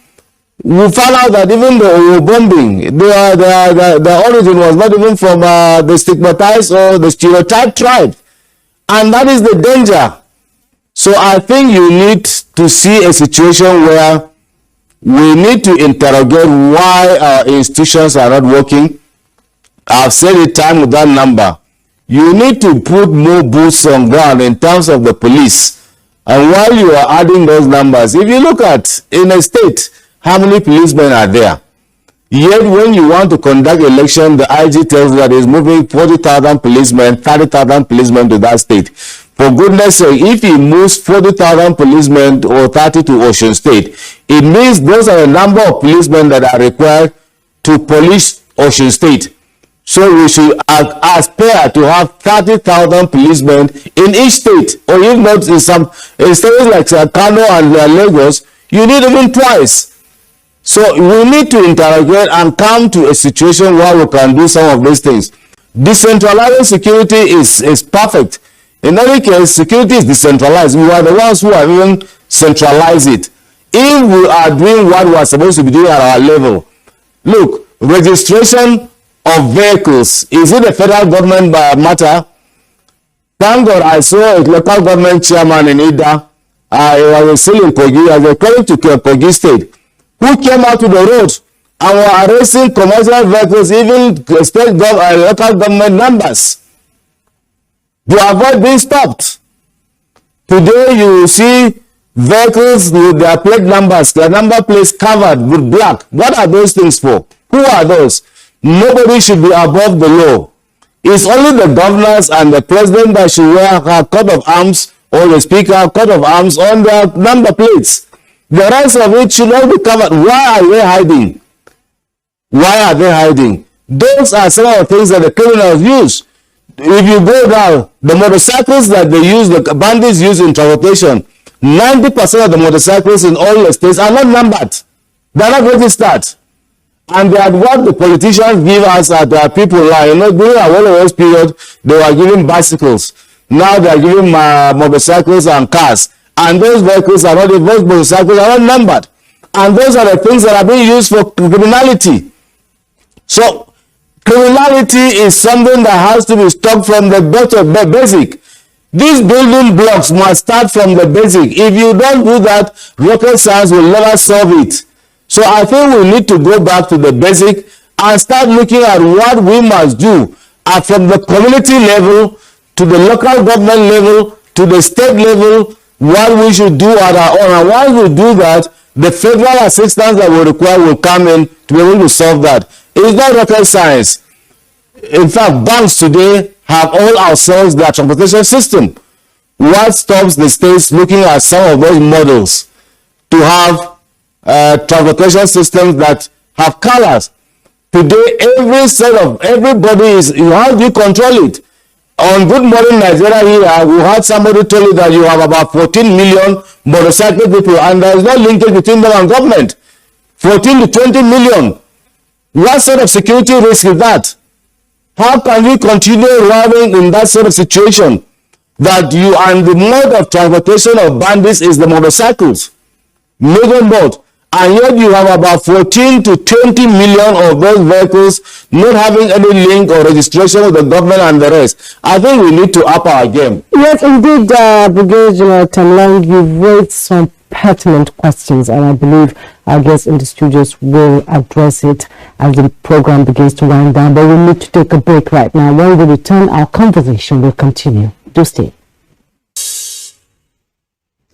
We found out that even the bombing, the origin was not even from the stigmatized or the stereotyped tribe. And that is the danger. So I think you need to see a situation where we need to interrogate why our institutions are not working. I've said it time with that number. You need to put more boots on ground in terms of the police. And while you are adding those numbers, if you look at in a state, how many policemen are there? Yet when you want to conduct election, the IG tells you that he's moving 40,000 policemen, 30,000 policemen to that state. For goodness sake, if he moves 40,000 policemen or 30 to Ocean State, it means those are the number of policemen that are required to police Ocean State. So we should aspire to have 30,000 policemen in each state, or if not in states like Kano and Lagos, you need even twice. So we need to interrogate and come to a situation where we can do some of these things. Decentralizing security is perfect. In any case, security is decentralized. We are the ones who have even centralized it. If we are doing what we are supposed to be doing at our level, look, registration of vehicles, is it a federal government matter? Thank God I saw a local government chairman in Ida, I was still in Kogi, as according to Kogi State, who came out to the road and were arresting commercial vehicles, even local government numbers, to avoid being stopped. Today you see vehicles with their plate numbers, their number plates covered with black. What are those things for? Who are those? Nobody should be above the law. It's only the governors and the president that should wear a coat of arms, or the speaker a coat of arms on their number plates. The rest of it should not be covered. Why are they hiding? Why are they hiding? Those are some of the things that the criminals use. If you go down, the motorcycles that they use, the bandits use in transportation, 90% of the motorcycles in all the states are not numbered. They are not registered. And they had what the politicians give us at our people like, during our West period, they were giving bicycles. Now they are giving motorcycles and cars. And those vehicles are not, those motorcycles are not numbered. And those are the things that are being used for criminality. So, criminality is something that has to be stopped from the basic. These building blocks must start from the basic. If you don't do that, rocket science will never solve it. So I think we need to go back to the basic and start looking at what we must do from the community level to the local government level to the state level, what we should do at our own. And once we do that, the federal assistance that we require will come in to be able to solve that. It's not rocket science. In fact, banks today have all outsourced their transportation system. What stops the states looking at some of those models to have transportation systems that have colors? Today, everybody is, how do you control it? On Good Morning Nigeria here, we had somebody tell you that you have about 14 million motorcycle people and there is no linkage between them and government. 14 to 20 million. What sort of security risk is that? How can we continue running in that sort of situation that you and the mode of transportation of bandits is the motorcycles, major mode, and yet you have about 14 to 20 million of those vehicles not having any link or registration with the government and the rest? I think we need to up our game. Yes, indeed, Brigadier General Temlong, you've raised some pertinent questions, and I believe our guests in the studios will address it as the program begins to wind down. But we need to take a break right now. When we return, our conversation will continue. Do stay.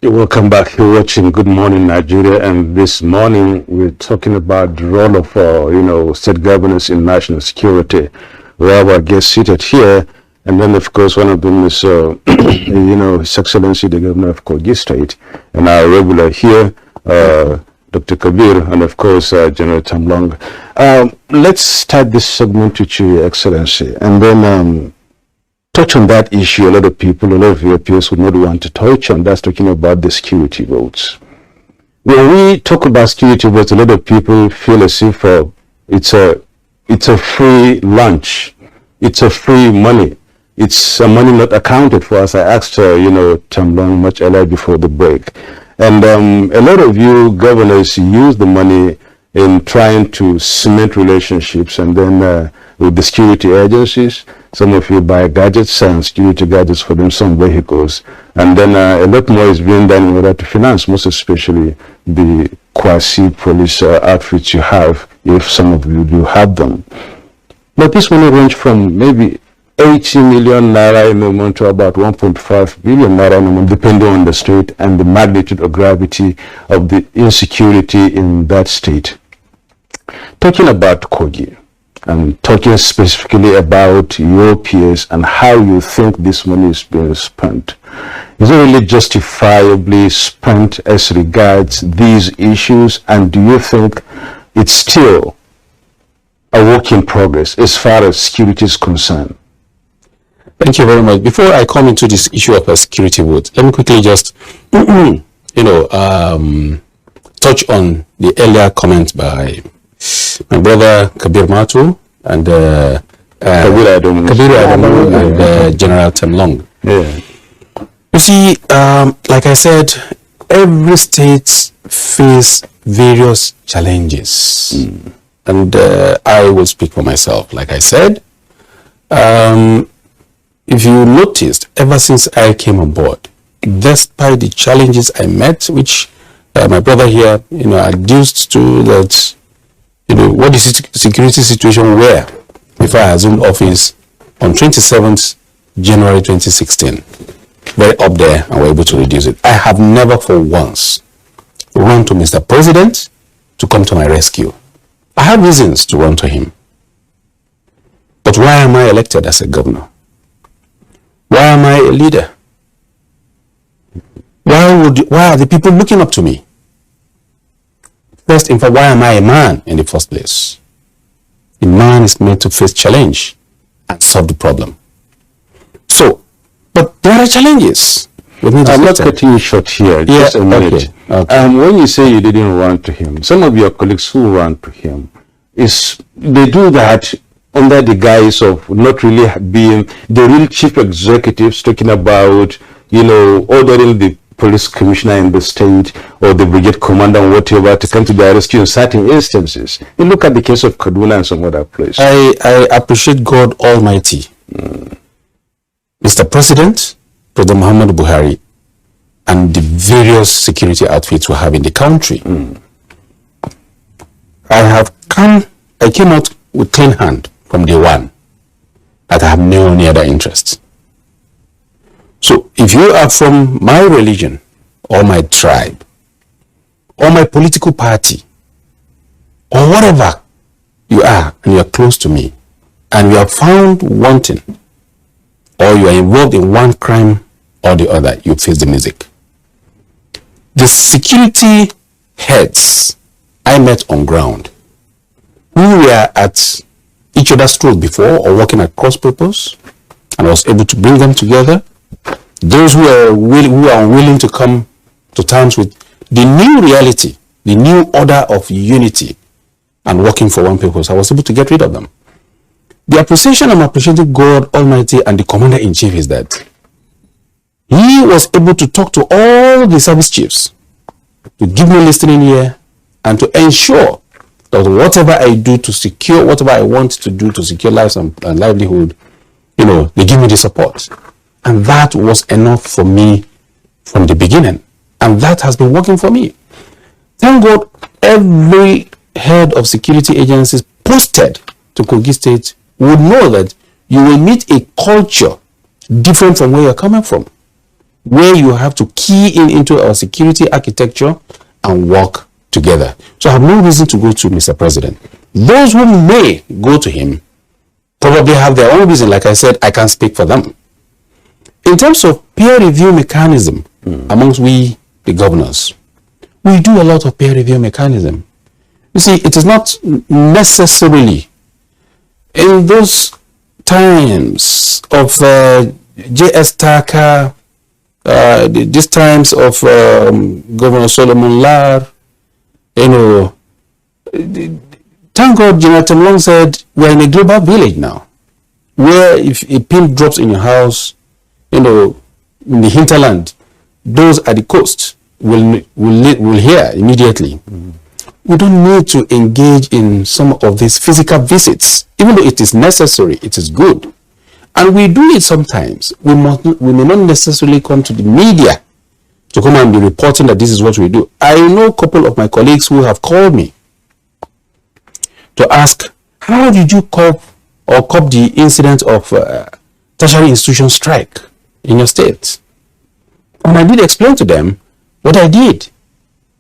Welcome back. You're watching Good Morning Nigeria, and this morning we're talking about the role of state governance in national security. We have our guests seated here, and then of course one of them is His Excellency the Governor of Kogi State, and our regular here, Dr. Kabir, and of course General Temlong. Let's start this segment with you, Your Excellency, and then touch on that issue. A lot of your peers would not want to touch on. That's talking about the security votes. When we talk about security votes, a lot of people feel as if it's a free lunch, it's a free money, it's money not accounted for. As I asked Temlong much earlier before the break, and a lot of you governors use the money in trying to cement relationships, and then with the security agencies. Some of you buy gadgets and security gadgets for them, some vehicles, and then a lot more is being done in order to finance, most especially the quasi-police outfits you have, if some of you do have them. But this money range from maybe 80 million naira in a month to about 1.5 billion naira in a month, depending on the state and the magnitude or gravity of the insecurity in that state. Talking about Kogi, and talking specifically about your peers and how you think this money is being spent, is it really justifiably spent as regards these issues, and do you think it's still a work in progress as far as security is concerned? Thank you very much. Before I come into this issue of a security vote, let me quickly just, touch on the earlier comment by my brother Kabir and Kabir Adamu and General Temlong. Yeah. You see, like I said, every state face various challenges. And I will speak for myself. Like I said, if you noticed, ever since I came on board, despite the challenges I met, which my brother here, adduced to that, what the security situation were before I assumed office on 27th January 2016, very up there, and we're able to reduce it. I have never for once run to Mr. President to come to my rescue. I have reasons to run to him. But why am I elected as a governor? Why am I a leader? Why are the people looking up to me? First, in fact, why am I a man in the first place? A man is meant to face challenge and solve the problem. So, but there are challenges. I'm not cutting you short here, just a minute. Okay. When you say you didn't run to him, some of your colleagues who ran to him, they do that under the guise of not really being the real chief executives, talking about, ordering the police commissioner in the state or the brigade commander or whatever to come to their rescue in certain instances. You look at the case of Kaduna and some other place. I appreciate God Almighty. Mr. President, President Muhammad Buhari, and the various security outfits we have in the country. I came out with clean hand from day one, that I have no any other interest. So if you are from my religion, or my tribe, or my political party, or whatever you are, and you are close to me, and you are found wanting, or you are involved in one crime or the other, you face the music. The security heads I met on ground, who were at each other's throat before or working at cross purpose, and I was able to bring them together. Those who are unwilling to come to terms with the new reality, the new order of unity and working for one purpose, I was able to get rid of them. The appreciation I'm appreciating God Almighty and the Commander-in-Chief is that he was able to talk to all the service chiefs to give me listening ear and to ensure that whatever I do to secure, whatever I want to do to secure lives and livelihood, they give me the support. And that was enough for me from the beginning. And that has been working for me. Thank God, every head of security agencies posted to Kogi State would know that you will meet a culture different from where you're coming from, where you have to key into our security architecture and work together. So I have no reason to go to Mr. President. Those who may go to him probably have their own reason. Like I said, I can't speak for them. In terms of peer review mechanism amongst we, the governors, we do a lot of peer review mechanism. You see, it is not necessarily in those times of J.S. Taka, these times of Governor Solomon Lar, thank God General Temlong said we're in a global village now, where if a pin drops in your house, in the hinterland, those at the coast will hear immediately. We don't need to engage in some of these physical visits, even though it is necessary, it is good. And we do it sometimes. We may not necessarily come to the media to come and be reporting that this is what we do. I know a couple of my colleagues who have called me to ask, how did you cope the incident of tertiary institution strike in your state? And I did explain to them what I did.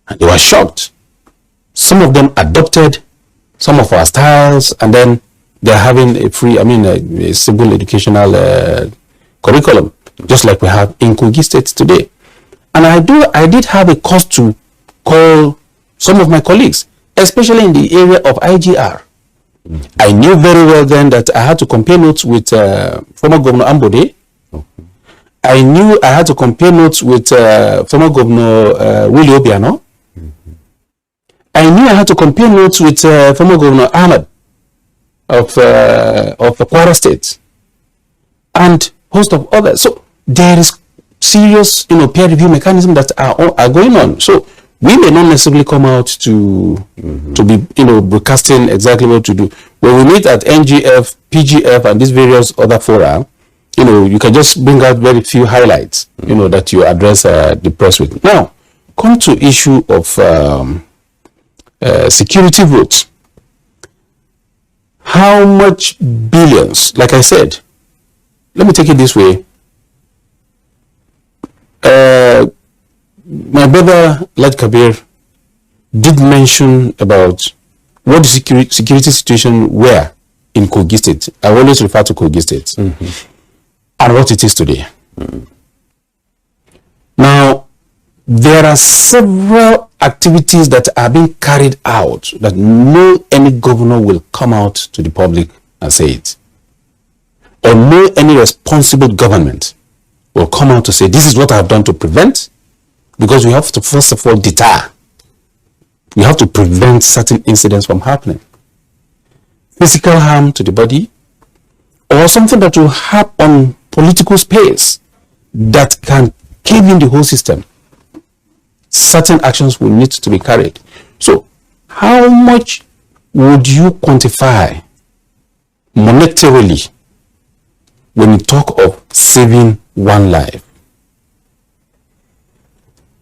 And they were shocked. Some of them adopted some of our styles, and then they're having a free, a civil educational curriculum, just like we have in Kogi State today. And I did have a cause to call some of my colleagues, especially in the area of IGR. I knew very well then that I had to compare notes with former Governor Ambode. I knew I had to compare notes with former Governor Willie Obiano. I knew I had to compare notes with former Governor Ahmed of Kwara State and host of others. So there is serious, peer review mechanism that are going on. So we may not necessarily come out to be, broadcasting exactly what to do. When we meet at NGF, PGF, and these various other fora, you can just bring out very few highlights, that you address the press with. Now, come to issue of security votes. How much billions? Like I said, let me take it this way. My brother, like Kabir, did mention about what the security situation were in Kogi State. I always refer to Kogi State and what it is today. Now, there are several activities that are being carried out that no any governor will come out to the public and say it. Or no any responsible government will come out to say, this is what I have done to prevent, because we have to first of all deter. We have to prevent certain incidents from happening. Physical harm to the body, or something that will happen on political space that can cave in the whole system. Certain actions will need to be carried. So, how much would you quantify monetarily when you talk of saving one life?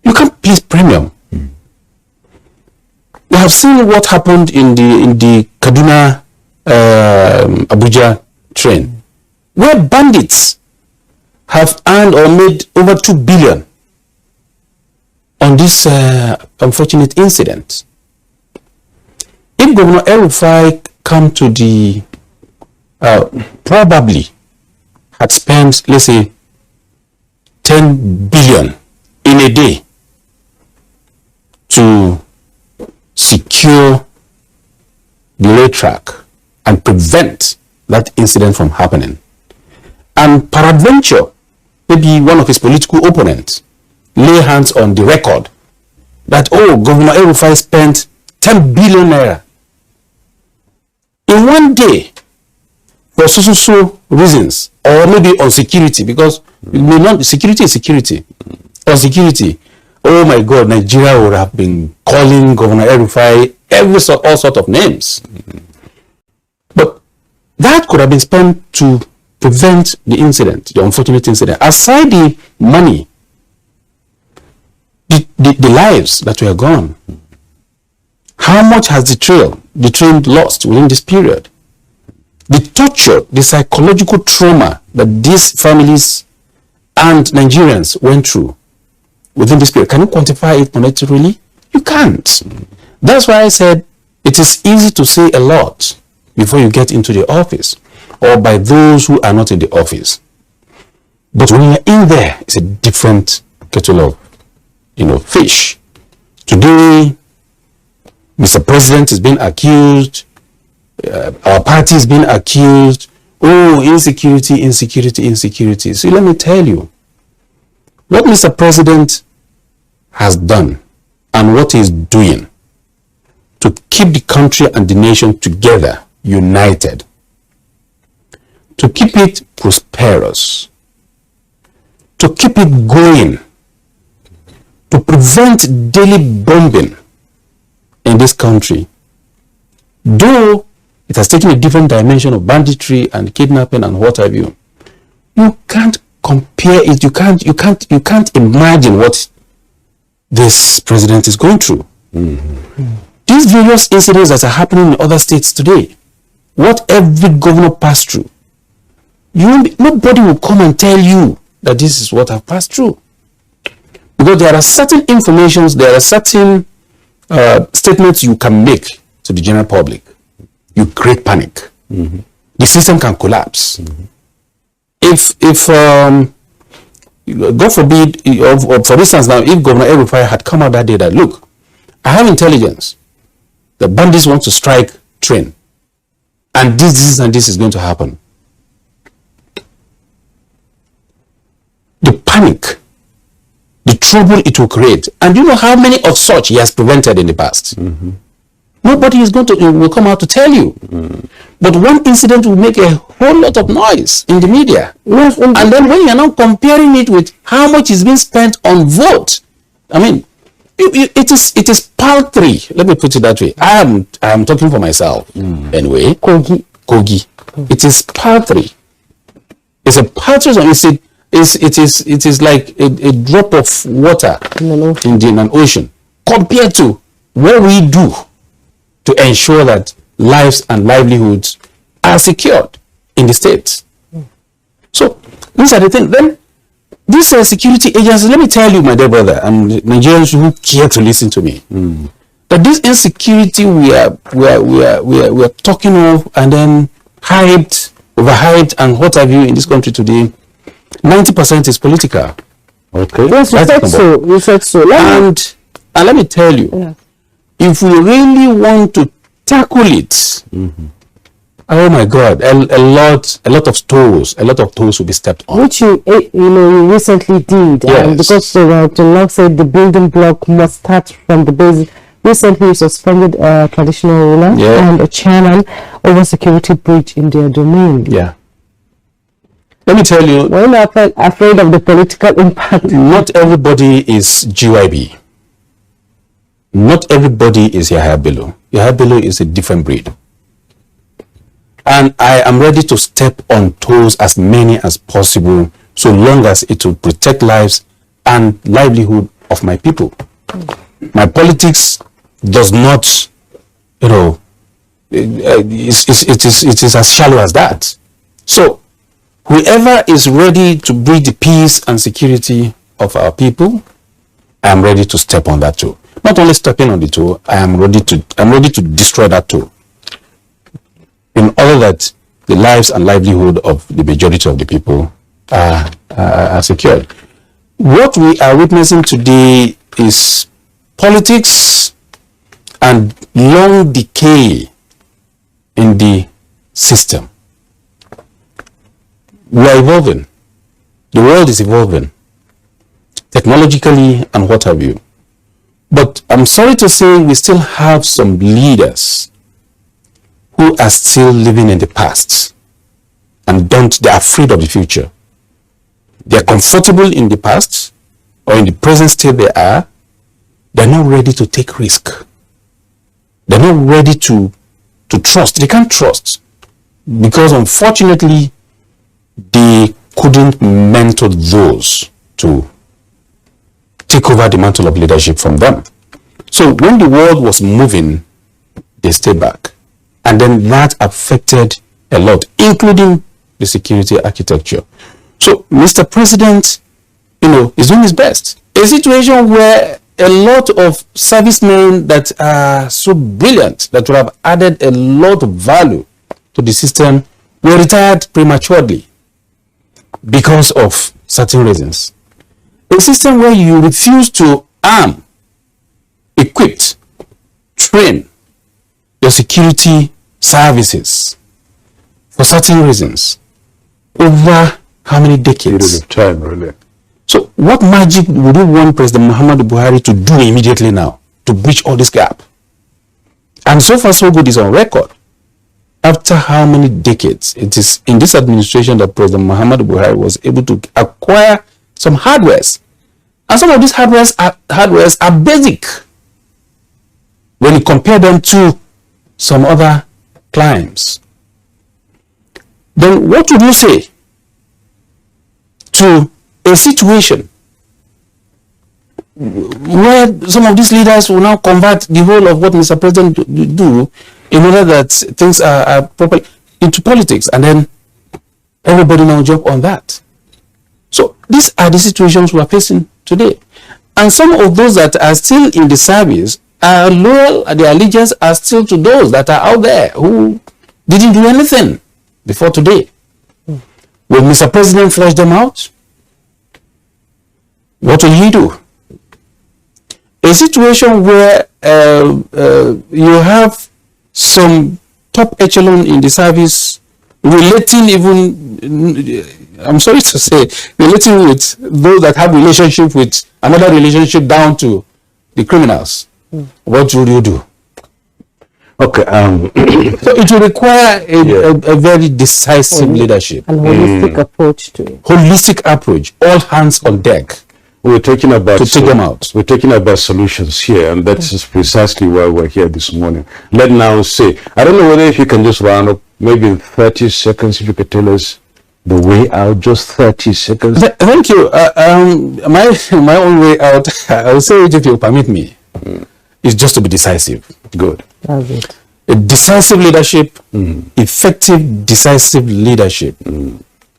You can't place premium. We have seen what happened in the Kaduna Abuja train, where bandits have earned or made over 2 billion on this unfortunate incident. If Governor El-Rufai come to the probably had spent, let's say, 10 billion in a day to secure the rail track and prevent that incident from happening. And peradventure, maybe one of his political opponents lay hands on the record that, Governor El-Rufai spent 10 billion naira in one day for so reasons, or maybe on security, because security is security. On security, oh my God, Nigeria would have been calling Governor El-Rufai all sort of names. But that could have been spent to prevent the incident, the unfortunate incident. Aside the money, the lives that were gone. How much has the train lost within this period? The torture, the psychological trauma that these families and Nigerians went through within this period. Can you quantify it monetarily? You can't. That's why I said it is easy to say a lot before you get into the office, or by those who are not in the office. But when you're in there, it's a different kettle of, fish. Today, Mr. President is being accused, our party is being accused, insecurity. So let me tell you, what Mr. President has done and what he's doing to keep the country and the nation together, united, to keep it prosperous, to keep it going, to prevent daily bombing in this country. Though it has taken a different dimension of banditry and kidnapping and what have you, you can't compare it. You can't imagine what this president is going through. These various incidents that are happening in other states today, what every governor passed through, nobody will come and tell you that this is what I've passed through. Because there are certain informations, there are certain statements you can make to the general public. you create panic. The system can collapse. If God forbid, for instance, now, if Governor El-Rufai had come out that day that, look, I have intelligence, the bandits want to strike train, and this and this is going to happen. The panic, the trouble it will create, and you know how many of such he has prevented in the past. Nobody is will come out to tell you. But one incident will make a whole lot of noise in the media. Yes, and then when you're now comparing it with how much is being spent on vote, I mean, it is paltry. Let me put it that way. I am talking for myself anyway. Kogi. It is paltry. It's a paltry. It is like a drop of water in an ocean compared to what we do to ensure that lives and livelihoods are secured in the state. So these are the things. Then these security agencies, let me tell you, my dear brother, and Nigerians who care to listen to me, that this insecurity we are talking of and then overhyped, and what have you in this country today, 90% is political. Okay. Yes, you said so. And let me tell you, if we really want to tackle it, oh my God, a lot of toes will be stepped on. Which you recently did, yes. Because Temlong said the building block must start from the basic. Recently, you suspended a traditional ruler and a chairman over security breach in their domain. Yeah. Let me tell you, we're not afraid of the political impact. Not everybody is GYB. Not everybody is Yahaya Bello. Yahaya Bello is a different breed. And I am ready to step on toes as many as possible, so long as it will protect lives and livelihood of my people. My politics does not, it is as shallow as that. So, whoever is ready to bring the peace and security of our people, I am ready to step on that toe. Not only stepping on the toe, I am ready to destroy that toe, in order that the lives and livelihood of the majority of the people are secured. What we are witnessing today is politics and long decay in the system. We are evolving. The world is evolving technologically and what have you. But I'm sorry to say we still have some leaders who are still living in the past and they're afraid of the future. They're comfortable in the past or in the present state they are. They're not ready to take risk. They're not ready to trust. They can't trust because unfortunately they couldn't mentor those to take over the mantle of leadership from them. So when the world was moving, they stayed back. And then that affected a lot, including the security architecture. So Mr. President, is doing his best. A situation where a lot of servicemen that are so brilliant, that would have added a lot of value to the system, were retired prematurely because of certain reasons. A system where you refuse to arm, equip, train your security services for certain reasons over how many decades? Period of time, really. So what magic would you want President Muhammadu Buhari to do immediately now to bridge all this gap? And so far so good is on record. After how many decades? It is in this administration that President Muhammadu Buhari was able to acquire some hardwares. And some of these hardwares are basic when you compare them to some other climes. Then what would you say to a situation where some of these leaders will now convert the whole of what Mr. President do in order that things are properly into politics, and then everybody now jump on that? So these are the situations we are facing today. And some of those that are still in the service are loyal, their allegiance are still to those that are out there who didn't do anything before today. Will Mr. President flush them out? What will he do? A situation where you have some top echelon in the service relating even, I'm sorry to say, relating with those that have relationship with another relationship down to the criminals. What would you do? Okay. So it will require a very decisive leadership. And holistic approach to it. Holistic approach, all hands on deck. We're talking about to take them out. We're talking about solutions here, and that's just precisely why we're here this morning. Let now say, I don't know whether if you can just round up, maybe in 30 seconds, if you could tell us the way out, just 30 seconds. Thank you. My own way out, I will say it if you permit me, is just to be decisive. Good. That's it. A decisive leadership, effective decisive leadership.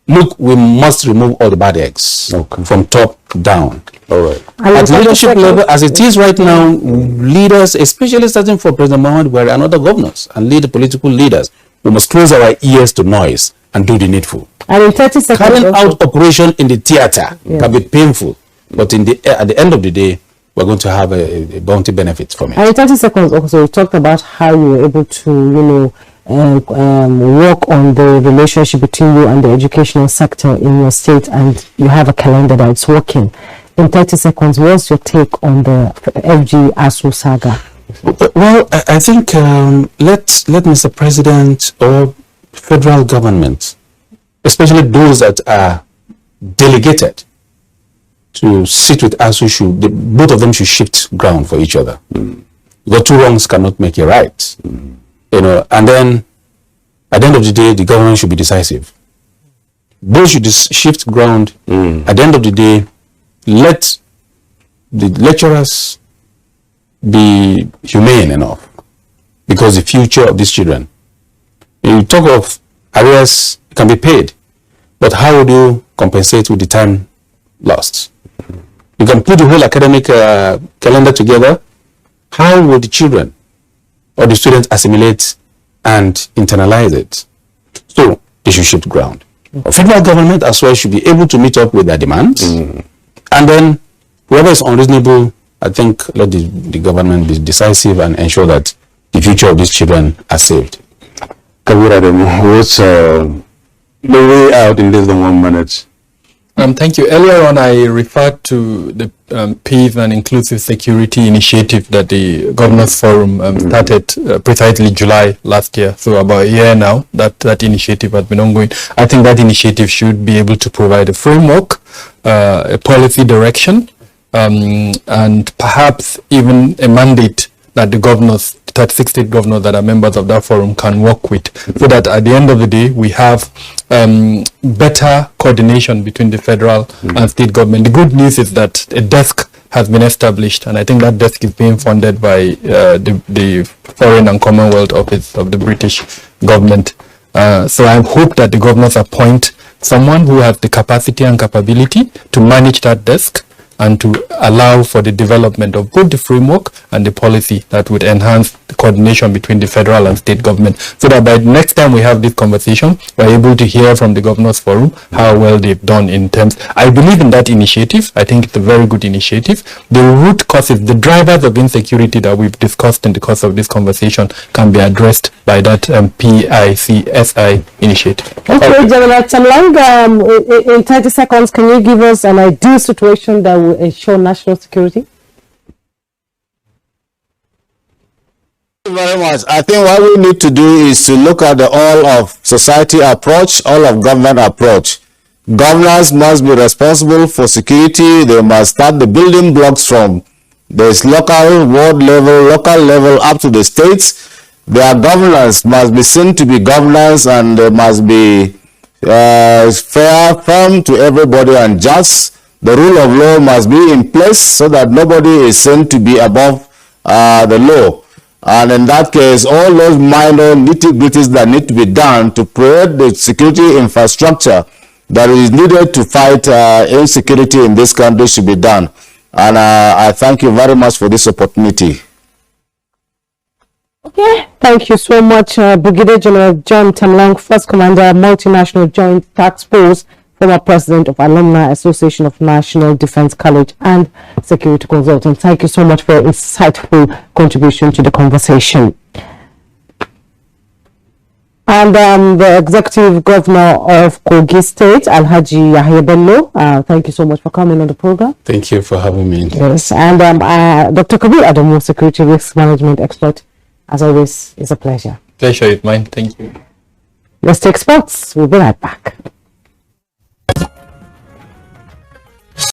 Look, we must remove all the bad eggs from top down. All right. At leadership level, as it is right now, leaders, especially starting from President Mohammed, were and other governors and political leaders, we must close our ears to noise and do the needful. And in 30 seconds, carrying out operation in the theater can be painful, but at the end of the day, we're going to have a bounty benefit from it. And in 30 seconds also, we talked about how you were able to, work on the relationship between you and the educational sector in your state, and you have a calendar that's working. In 30 seconds, what's your take on the FG ASU saga? Well, I think let Mr. President or federal government, especially those that are delegated to sit with ASU, both of them should shift ground for each other. Because two wrongs cannot make a right. And then at the end of the day, the government should be decisive. Both should shift ground. At the end of the day, let the lecturers be humane enough, because the future of these children, you talk of arrears can be paid, but how would you compensate with the time lost? You can put the whole academic calendar together. How will the children or the students assimilate and internalize it? So they should shift ground. Federal government as well should be able to meet up with their demands, and then whoever is unreasonable, I think let the government be decisive and ensure that the future of these children are saved. Kabir, Adamu, what's the way out in less than 1 minute? Thank you. Earlier on, I referred to the peace and inclusive security initiative that the Governors Forum started precisely July last year. So about a year now that initiative has been ongoing. I think that initiative should be able to provide a framework, a policy direction, and perhaps even a mandate that the governors, 36 state governors that are members of that forum, can work with, so that at the end of the day we have better coordination between the federal and state government. The good news is that a desk has been established, and I think that desk is being funded by the Foreign and Commonwealth Office of the British government. So I hope that the governors appoint someone who has the capacity and capability to manage that desk and to allow for the development of both the framework and the policy that would enhance the coordination between the federal and state government, so that by the next time we have this conversation, we're able to hear from the Governors Forum how well they've done in terms. I believe in that initiative. I think it's a very good initiative. The root causes, the drivers of insecurity that we've discussed in the course of this conversation can be addressed by that PICSI initiative. Okay, General Temlong, in 30 seconds, can you give us an ideal situation that will ensure national security? Thank you very much. I think what we need to do is to look at the all of society approach, all of government approach. Governors must be responsible for security. They must start the building blocks from this local, ward level, local level up to the states. Their governance must be seen to be governance, and they must be fair, firm to everybody and just. The rule of law must be in place so that nobody is seen to be above the law. And in that case, all those minor nitty-gritties that need to be done to create the security infrastructure that is needed to fight insecurity in this country should be done. And I thank you very much for this opportunity. Okay, thank you so much, Brigadier General John Temlong, First Commander, Multinational Joint Task Force, former President of Alumni Association of National Defense College and Security Consultant. Thank you so much for your insightful contribution to the conversation. And the Executive Governor of Kogi State, Alhaji Yahaya Bello, thank you so much for coming on the program. Thank you for having me. Yes, and Dr. Kabir Adamu, Security Risk Management Expert. As always, it's a pleasure. Pleasure is mine. Thank you. Let's take sports. We'll be right back.